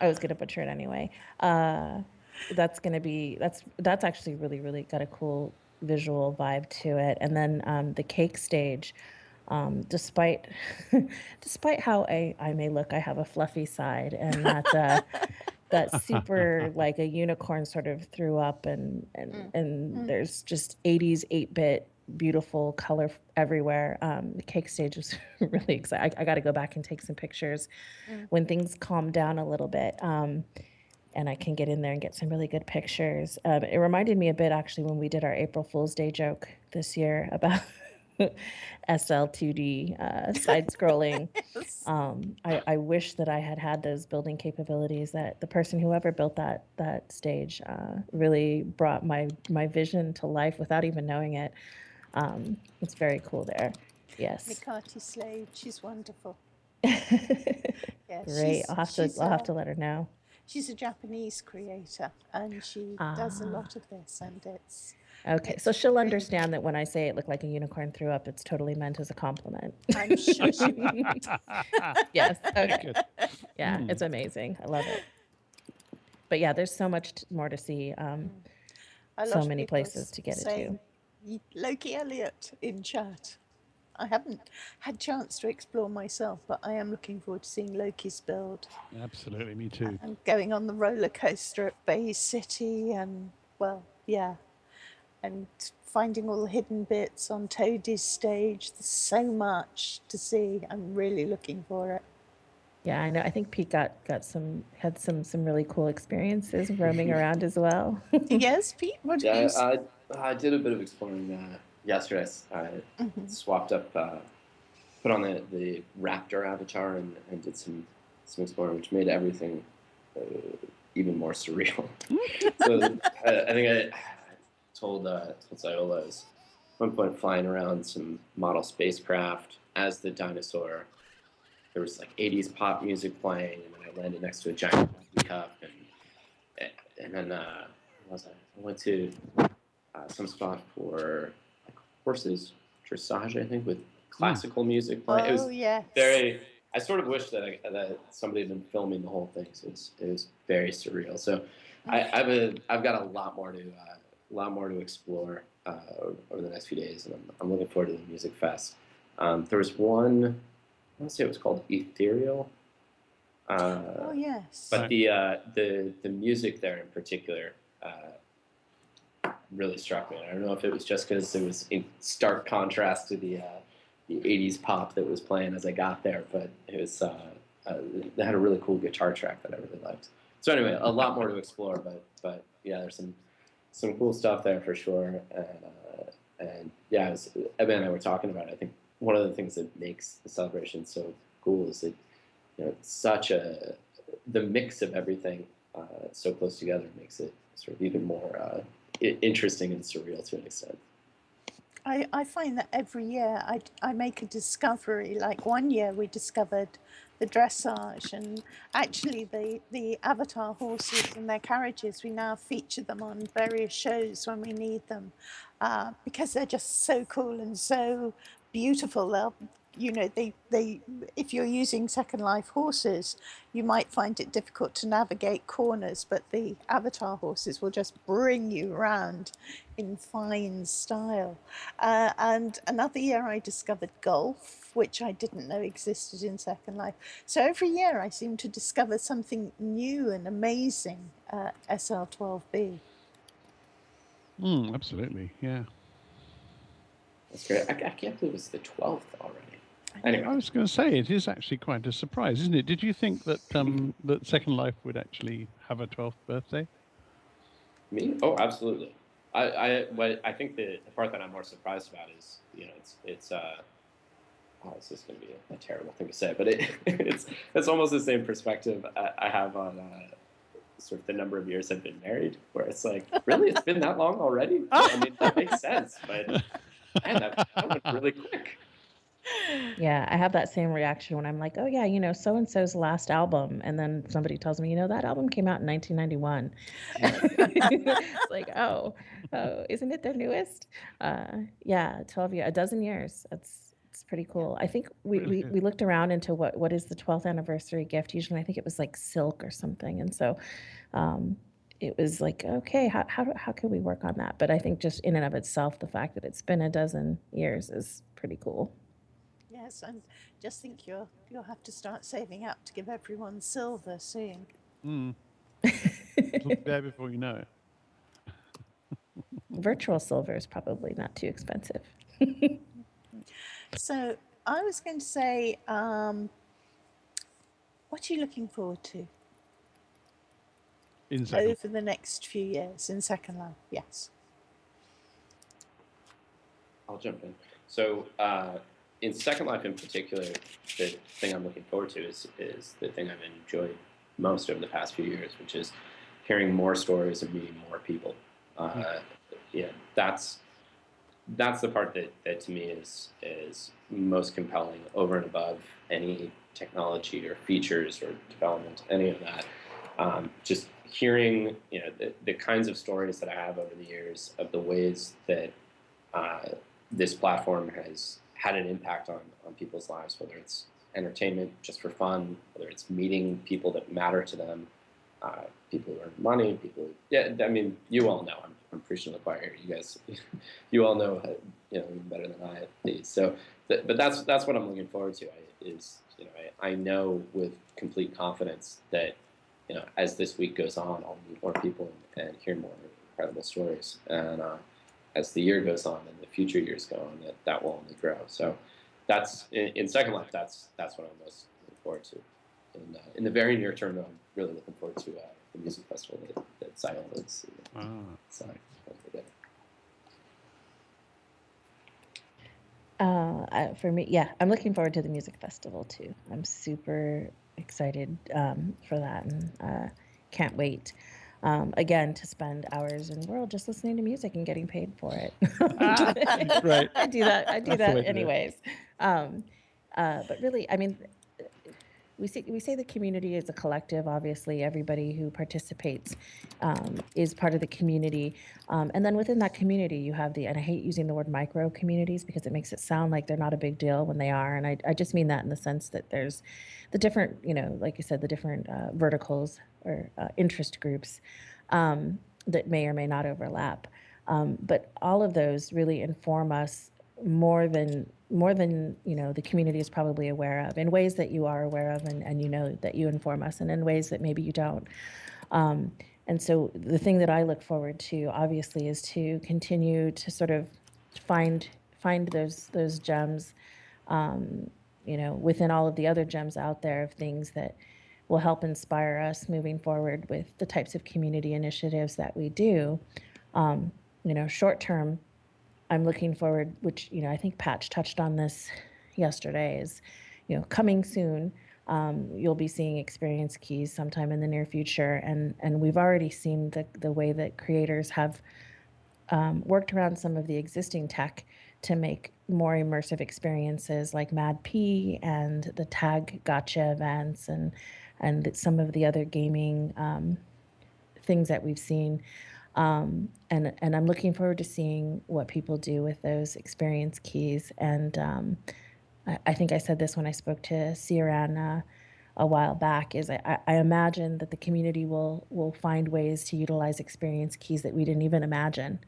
[SPEAKER 4] was going to butcher it anyway. That's actually really, really got a cool visual vibe to it. And then the cake stage, despite how I may look, I have a fluffy side, and that super like a unicorn sort of threw up, and there's just 80s 8-bit beautiful color everywhere. The cake stage was really exciting. I got to go back and take some pictures when things calm down a little bit, and I can get in there and get some really good pictures. It reminded me a bit, actually, when we did our April Fool's Day joke this year about SL2D side-scrolling.
[SPEAKER 1] Yes.
[SPEAKER 4] I wish that I had those building capabilities. That the person, whoever built that stage, really brought my vision to life without even knowing it. It's very cool there. Yes.
[SPEAKER 1] Mikati Slade, she's wonderful. Yeah,
[SPEAKER 4] Great. I'll have to let her know.
[SPEAKER 1] She's a Japanese creator, and she does a lot of this, and it's
[SPEAKER 4] okay. So she'll understand that when I say it looked like a unicorn threw up, it's totally meant as a compliment.
[SPEAKER 1] I'm sure she will.
[SPEAKER 4] Yes. Okay. Yeah, it's amazing. I love it. But yeah, there's so much more to see. So many places to get it to.
[SPEAKER 1] Loki Elliott in chat. I haven't had a chance to explore myself, but I am looking forward to seeing Loki's build.
[SPEAKER 2] Absolutely, me too.
[SPEAKER 1] And going on the roller coaster at Bay City, and and finding all the hidden bits on Toadie's stage. There's so much to see. I'm really looking for it.
[SPEAKER 4] Yeah, I know. I think Pete had some really cool experiences roaming around as well.
[SPEAKER 1] Yes, Pete. What did you say?
[SPEAKER 3] I did a bit of exploring yesterday. I swapped up, put on the raptor avatar, and did some exploring, which made everything even more surreal. So I think I told Xiola I was at one point flying around some model spacecraft as the dinosaur. There was like 80s pop music playing, and then I landed next to a giant coffee cup, and then I went to some spot for like horses dressage, I think, with classical music playing.
[SPEAKER 1] Oh,
[SPEAKER 3] it was
[SPEAKER 1] yes.
[SPEAKER 3] very. I sort of wish that somebody had been filming the whole thing. So it was very surreal. So I've got a lot more to explore over the next few days, and I'm looking forward to the music fest. There was one. I want to say it was called Ethereal.
[SPEAKER 1] Oh yes.
[SPEAKER 3] But the music there in particular really struck me. I don't know if it was just because it was in stark contrast to the 80s pop that was playing as I got there, but it was they had a really cool guitar track that I really liked. So anyway, a lot more to explore, but yeah, there's some cool stuff there for sure. And yeah, Evan and I were talking about it. I think one of the things that makes the celebration so cool is that it's the mix of everything so close together makes it sort of even more interesting and surreal to an extent.
[SPEAKER 1] I find that every year I make a discovery. Like one year we discovered the dressage, and actually the avatar horses and their carriages, we now feature them on various shows when we need them, because they're just so cool and so beautiful. They'll, you know, they if you're using Second Life horses, you might find it difficult to navigate corners, but the avatar horses will just bring you around in fine style. And another year I discovered golf, which I didn't know existed in Second Life. So every year I seem to discover something new and amazing at SL12B.
[SPEAKER 2] Absolutely, yeah.
[SPEAKER 3] That's great. I can't believe it's the 12th already. Anyway,
[SPEAKER 2] I was going to say, it is actually quite a surprise, isn't it? Did you think that that Second Life would actually have a 12th birthday?
[SPEAKER 3] me? Oh, absolutely. I think the part that I'm more surprised about is, you know, it's oh, this is going to be a terrible thing to say, but it's almost the same perspective I have on sort of the number of years I've been married, where it's like, really, it's been that long already? I mean, that makes sense, but man, that went really quick.
[SPEAKER 4] Yeah, I have that same reaction when I'm like, oh yeah, you know, so and so's last album, and then somebody tells me, you know, that album came out in 1991. It's like, oh, isn't it their newest? Yeah, 12 years, a dozen years. It's pretty cool. I think we looked around into what is the 12th anniversary gift. Usually, I think it was like silk or something, and so it was like, okay, how can we work on that? But I think just in and of itself, the fact that it's been a dozen years is pretty cool.
[SPEAKER 1] Yes, and just think you'll have to start saving up to give everyone silver soon.
[SPEAKER 2] It'll be there before you know it.
[SPEAKER 4] Virtual silver is probably not too expensive.
[SPEAKER 1] So I was going to say, what are you looking forward to over the next few years in Second Life? Yes.
[SPEAKER 3] I'll jump in. So in Second Life in particular, the thing I'm looking forward to is the thing I've enjoyed most over the past few years, which is hearing more stories and meeting more people. Yeah, that's the part that to me is most compelling over and above any technology or features or development, any of that. Just hearing, you know, the kinds of stories that I have over the years of the ways that this platform has had an impact on people's lives, whether it's entertainment just for fun, whether it's meeting people that matter to them, people who earn money, people. Yeah, I mean, you all know. I'm preaching to the choir. You guys, you all know, you know, better than I at least. So, but that's what I'm looking forward to. I know with complete confidence that, you know, as this week goes on, I'll meet more people and hear more incredible stories. And as the year goes on and the future years go on, that will only grow. So that's in Second Life. That's what I'm most looking forward to. In the very near term, though, I'm really looking forward to the music festival that Xiola is.
[SPEAKER 4] For me, yeah, I'm looking forward to the music festival too. I'm super excited for that, and can't wait. Again, to spend hours in the world just listening to music and getting paid for it.
[SPEAKER 2] Right.
[SPEAKER 4] I do that anyways. But really, I mean, we say the community is a collective. Obviously, everybody who participates is part of the community. And then within that community, you have and I hate using the word micro communities because it makes it sound like they're not a big deal when they are. And I just mean that in the sense that there's the different, you know, like you said, the different verticals or interest groups that may or may not overlap. But all of those really inform us more than you know the community is probably aware of, in ways that you are aware of, and you know that you inform us, and in ways that maybe you don't. And so the thing that I look forward to, obviously, is to continue to sort of find those gems, you know, within all of the other gems out there of things that will help inspire us moving forward with the types of community initiatives that we do. You know, short term, I'm looking forward, which, you know, I think Patch touched on this yesterday, is, you know, coming soon. You'll be seeing experience keys sometime in the near future. And we've already seen the way that creators have worked around some of the existing tech to make more immersive experiences like Mad P and the Tag Gotcha events and some of the other gaming things that we've seen. And I'm looking forward to seeing what people do with those experience keys. And I think I said this when I spoke to Ciaran a while back, is I imagine that the community will find ways to utilize experience keys that we didn't even imagine.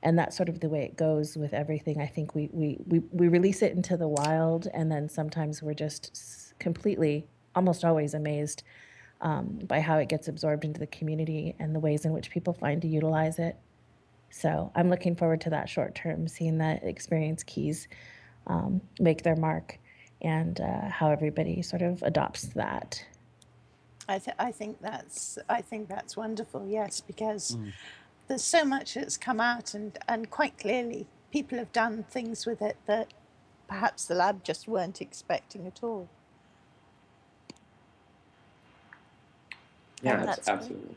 [SPEAKER 4] And that's sort of the way it goes with everything. I think we release it into the wild, and then sometimes we're just completely, almost always amazed by how it gets absorbed into the community and the ways in which people find to utilize it. So I'm looking forward to that short term, seeing that experience keys make their mark, and how everybody sort of adopts that.
[SPEAKER 1] I think that's wonderful. Yes, because there's so much that's come out, and quite clearly people have done things with it that perhaps the lab just weren't expecting at all.
[SPEAKER 3] Yeah, that's absolutely.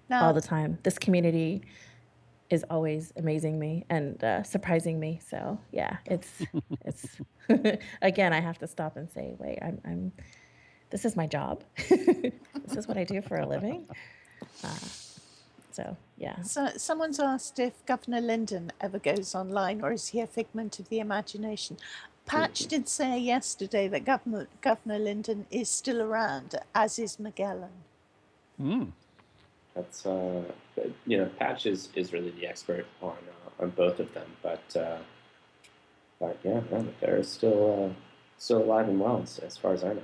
[SPEAKER 4] Now, all the time. This community is always amazing me and surprising me. So yeah, it's again, I have to stop and say, wait, I'm this is my job. This is what I do for a living. So yeah.
[SPEAKER 1] So someone's asked if Governor Linden ever goes online, or is he a figment of the imagination? Patch did say yesterday that Governor Linden is still around, as is Magellan.
[SPEAKER 3] That's Patch is really the expert on both of them, but yeah, no, they're still alive and well as far as I know.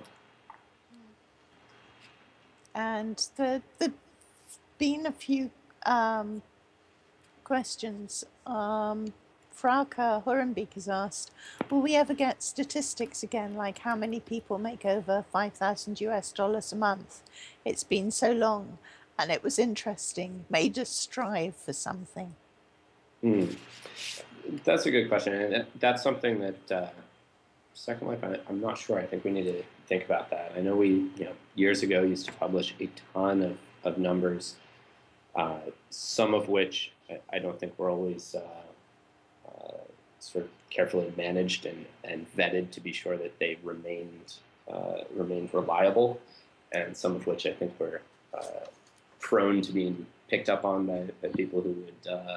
[SPEAKER 1] And there've been a few questions. Frauke Horenbeek has asked, will we ever get statistics again, like how many people make over $5,000 a month? It's been so long, and it was interesting, made us strive for something.
[SPEAKER 3] That's a good question, and that's something that Second Life, I'm not sure. I think we need to think about that. I know we, years ago used to publish a ton of numbers, some of which I don't think were always sort of carefully managed and vetted to be sure that they remained reliable, and some of which I think were prone to being picked up on by people who would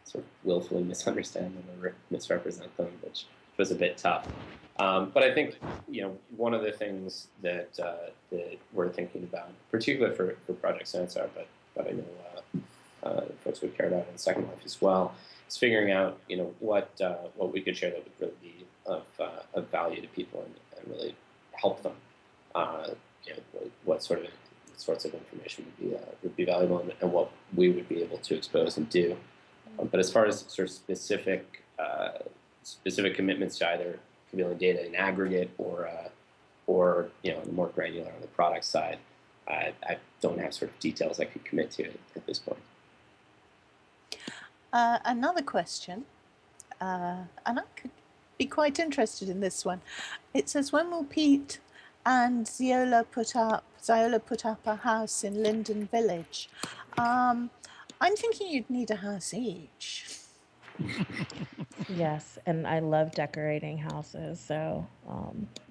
[SPEAKER 3] sort of willfully misunderstand them or misrepresent them, which was a bit tough. But I think one of the things that we're thinking about, particularly for Project Sansar, but I know folks would care about in Second Life as well, is figuring out what we could share that would really be of value to people and really help them. What sorts of information would be valuable, and what we would be able to expose and do. But as far as sort of specific commitments to either revealing data in aggregate or more granular on the product side, I don't have sort of details I could commit to at this point.
[SPEAKER 1] Another question, and I could be quite interested in this one. It says, when will Pete and Xiola put up a house in Linden Village? I'm thinking you'd need a house each.
[SPEAKER 4] Yes, and I love decorating houses, so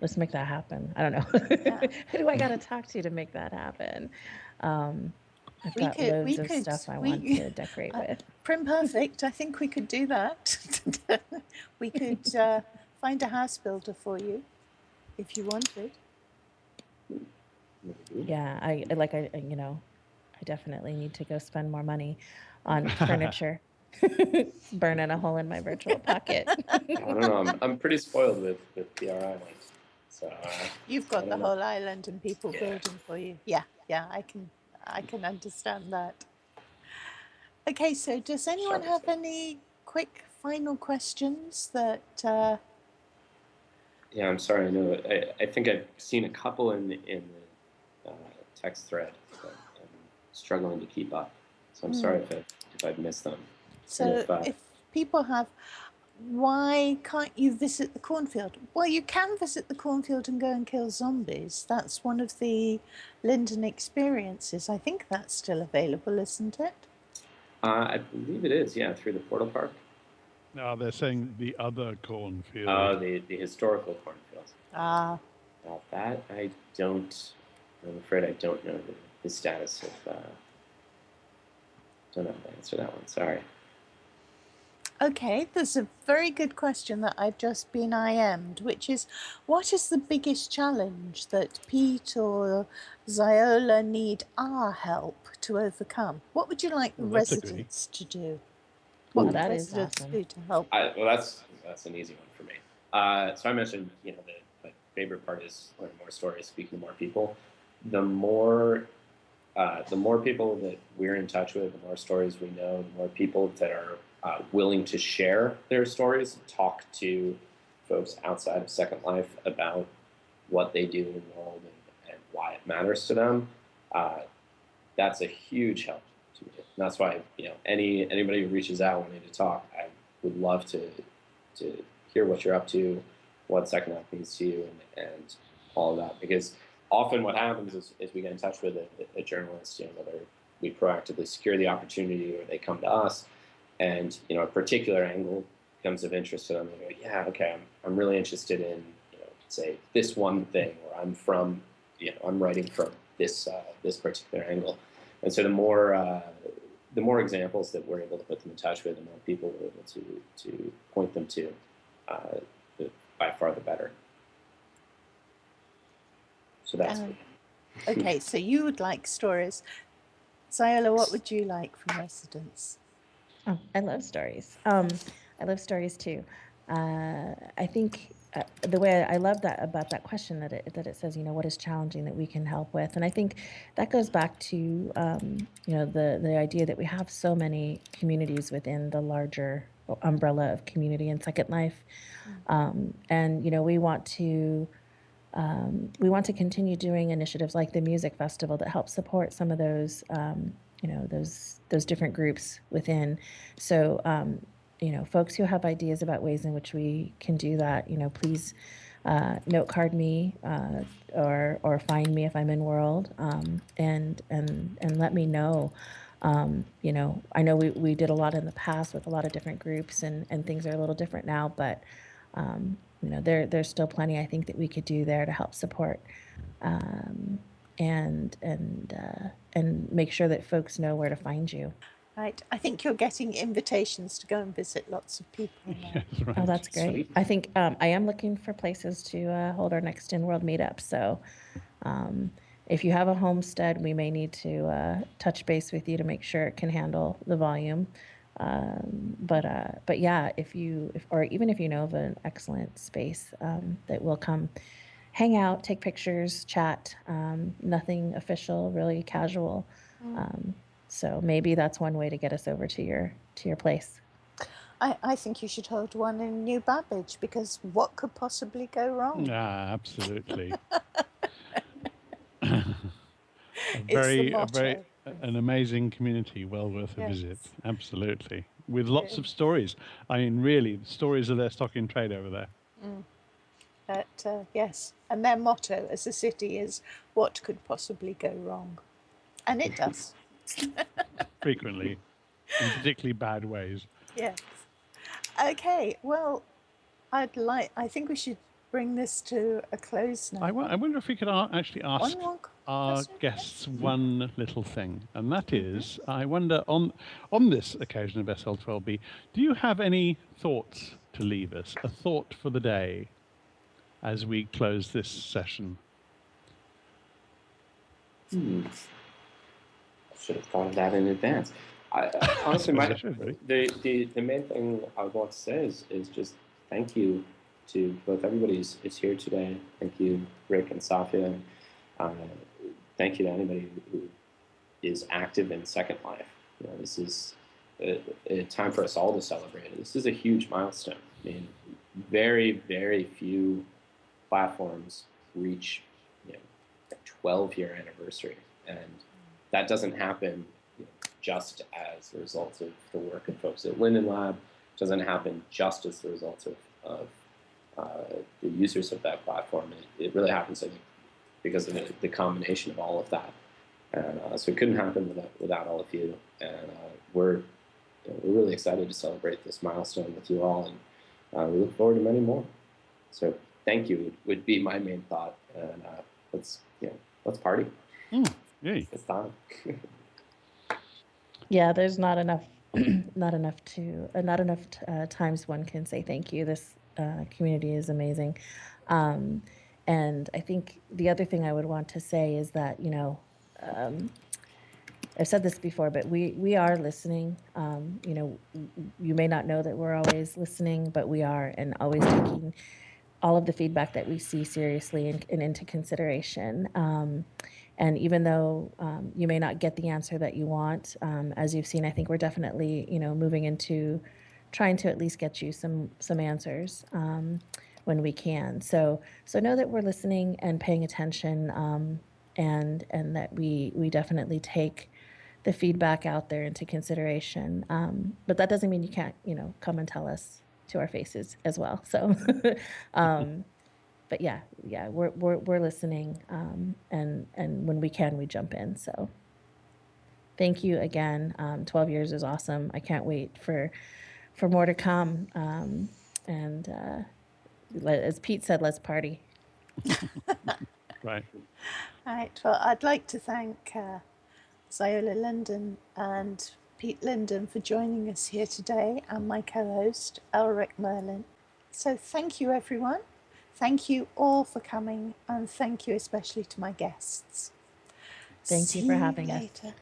[SPEAKER 4] let's make that happen. I don't know. Yeah. Who do I got to talk to make that happen? I've got loads of stuff I want to decorate with.
[SPEAKER 1] Prim Perfect, I think we could do that. We could find a house builder for you if you wanted.
[SPEAKER 4] Yeah, I definitely need to go spend more money on furniture. Burning a hole in my virtual pocket.
[SPEAKER 3] I don't know. I'm pretty spoiled with the RI ones. So
[SPEAKER 1] you've got the whole island and people building for you. Yeah, I can understand that. Okay, so does anyone have any quick final questions that?
[SPEAKER 3] Yeah, I'm sorry. I know. I think I've seen a couple in the text thread, but I'm struggling to keep up. So I'm sorry if I've missed them.
[SPEAKER 1] So if people have, why can't you visit the cornfield? Well, you can visit the cornfield and go and kill zombies. That's one of the Linden experiences. I think that's still available, isn't it?
[SPEAKER 3] I believe it is, yeah, through the Portal Park.
[SPEAKER 2] No, they're saying the other cornfield.
[SPEAKER 3] Oh, the historical cornfields.
[SPEAKER 1] Ah.
[SPEAKER 3] Well, that I don't. I'm afraid I don't know the status of. Don't know the answer to that one. Sorry.
[SPEAKER 1] Okay, there's a very good question that I've just been IM'd, which is, what is the biggest challenge that Pete or Xiola need our help to overcome? What would you like the
[SPEAKER 2] That's a
[SPEAKER 1] residents to do?
[SPEAKER 3] Ooh.
[SPEAKER 1] What
[SPEAKER 4] That
[SPEAKER 1] the
[SPEAKER 4] is
[SPEAKER 1] residents
[SPEAKER 4] awesome.
[SPEAKER 1] do to help?
[SPEAKER 3] Well, that's an easy one for me. So I mentioned, my favorite part is learning more stories, speaking to more people. The more people that we're in touch with, the more stories we know, the more people that are willing to share their stories, talk to folks outside of Second Life about what they do in the world and why it matters to them. That's a huge help to me. And that's why, anybody who reaches out wanting to talk, I would love to hear what you're up to, what Second Life means to you, and all of that. Because often what happens is we get in touch with a journalist, whether we proactively secure the opportunity or they come to us, and a particular angle becomes of interest to them. They go, yeah, okay, I'm really interested in, say this one thing, or I'm writing from this particular angle. And so the more examples that we're able to put them in touch with, the more people we're able to point them to, by far the better. So that's
[SPEAKER 1] okay, so you would like stories. Xiola, what would you like from residents?
[SPEAKER 4] Oh, I love stories. I love stories too. I think the way I love that about that question that it says, what is challenging that we can help with, and I think that goes back to the idea that we have so many communities within the larger umbrella of community and Second Life, and we want to continue doing initiatives like the music festival that help support some of those those different groups within. So folks who have ideas about ways in which we can do that, please note card me or find me if I'm in world, and let me know. I know we did a lot in the past with a lot of different groups, and things are a little different now, but there's still plenty I think that we could do there to help support, and make sure that folks know where to find you.
[SPEAKER 1] Right, I think you're getting invitations to go and visit lots of people now.
[SPEAKER 2] Yes, right.
[SPEAKER 4] Oh, that's great.
[SPEAKER 3] Sweet.
[SPEAKER 4] I think I am looking for places to hold our next in-world meetup. So if you have a homestead, we may need to touch base with you to make sure it can handle the volume. But yeah, or even if you know of an excellent space that will come hang out, take pictures, chat, nothing official, really casual. So maybe that's one way to get us over to your place.
[SPEAKER 1] I think you should hold one in New Babbage, because what could possibly go wrong?
[SPEAKER 2] Absolutely.
[SPEAKER 1] It's the motto.
[SPEAKER 2] An amazing community, well worth a visit. Absolutely, with lots of stories. I mean, really, the stories are their stock in trade over there.
[SPEAKER 1] But yes, and their motto as a city is, what could possibly go wrong? And it does.
[SPEAKER 2] Frequently, in particularly bad ways.
[SPEAKER 1] Yes. Okay, well, I think we should bring this to a close now.
[SPEAKER 2] I wonder if we could actually ask
[SPEAKER 1] One
[SPEAKER 2] our
[SPEAKER 1] question?
[SPEAKER 2] guests one little thing, and that is, I wonder, on this occasion of SL12B, do you have any thoughts to leave us, a thought for the day as we close this session?
[SPEAKER 3] I should have thought of that in advance. Honestly, the main thing I would want to say is just thank you to both everybody who's here today. Thank you, Rick and Saffia. Thank you to anybody who is active in Second Life. This is a time for us all to celebrate. This is a huge milestone. I mean, very, very few platforms reach a 12-year anniversary, and that doesn't happen just as a result of the work of folks at Linden Lab. It doesn't happen just as the result of the users of that platform. It really happens, I think, because of the combination of all of that. And so it couldn't happen without all of you. And we're we're really excited to celebrate this milestone with you all, and we look forward to many more. So thank you would be my main thought, and let's party.
[SPEAKER 2] Yay.
[SPEAKER 3] It's time.
[SPEAKER 4] Yeah, there's not enough, not enough times one can say thank you. This community is amazing. And I think the other thing I would want to say is that, I've said this before, but we are listening. You may not know that we're always listening, but we are, and always taking all of the feedback that we see seriously and into consideration. And even though you may not get the answer that you want, as you've seen, I think we're definitely, moving into trying to at least get you some answers when we can. So know that we're listening and paying attention, and that we definitely take the feedback out there into consideration. But that doesn't mean you can't, come and tell us to our faces as well. So, but yeah, we're listening, and when we can, we jump in. So thank you again. 12 years is awesome. I can't wait for more to come. And as Pete said, let's party.
[SPEAKER 2] Right.
[SPEAKER 1] All right. Well, I'd like to thank Xiola Linden and Pete Linden for joining us here today, and my co-host, Elrik Merlin. So thank you, everyone. Thank you all for coming, and thank you especially to my guests.
[SPEAKER 4] Thank you for having us.
[SPEAKER 1] See you later.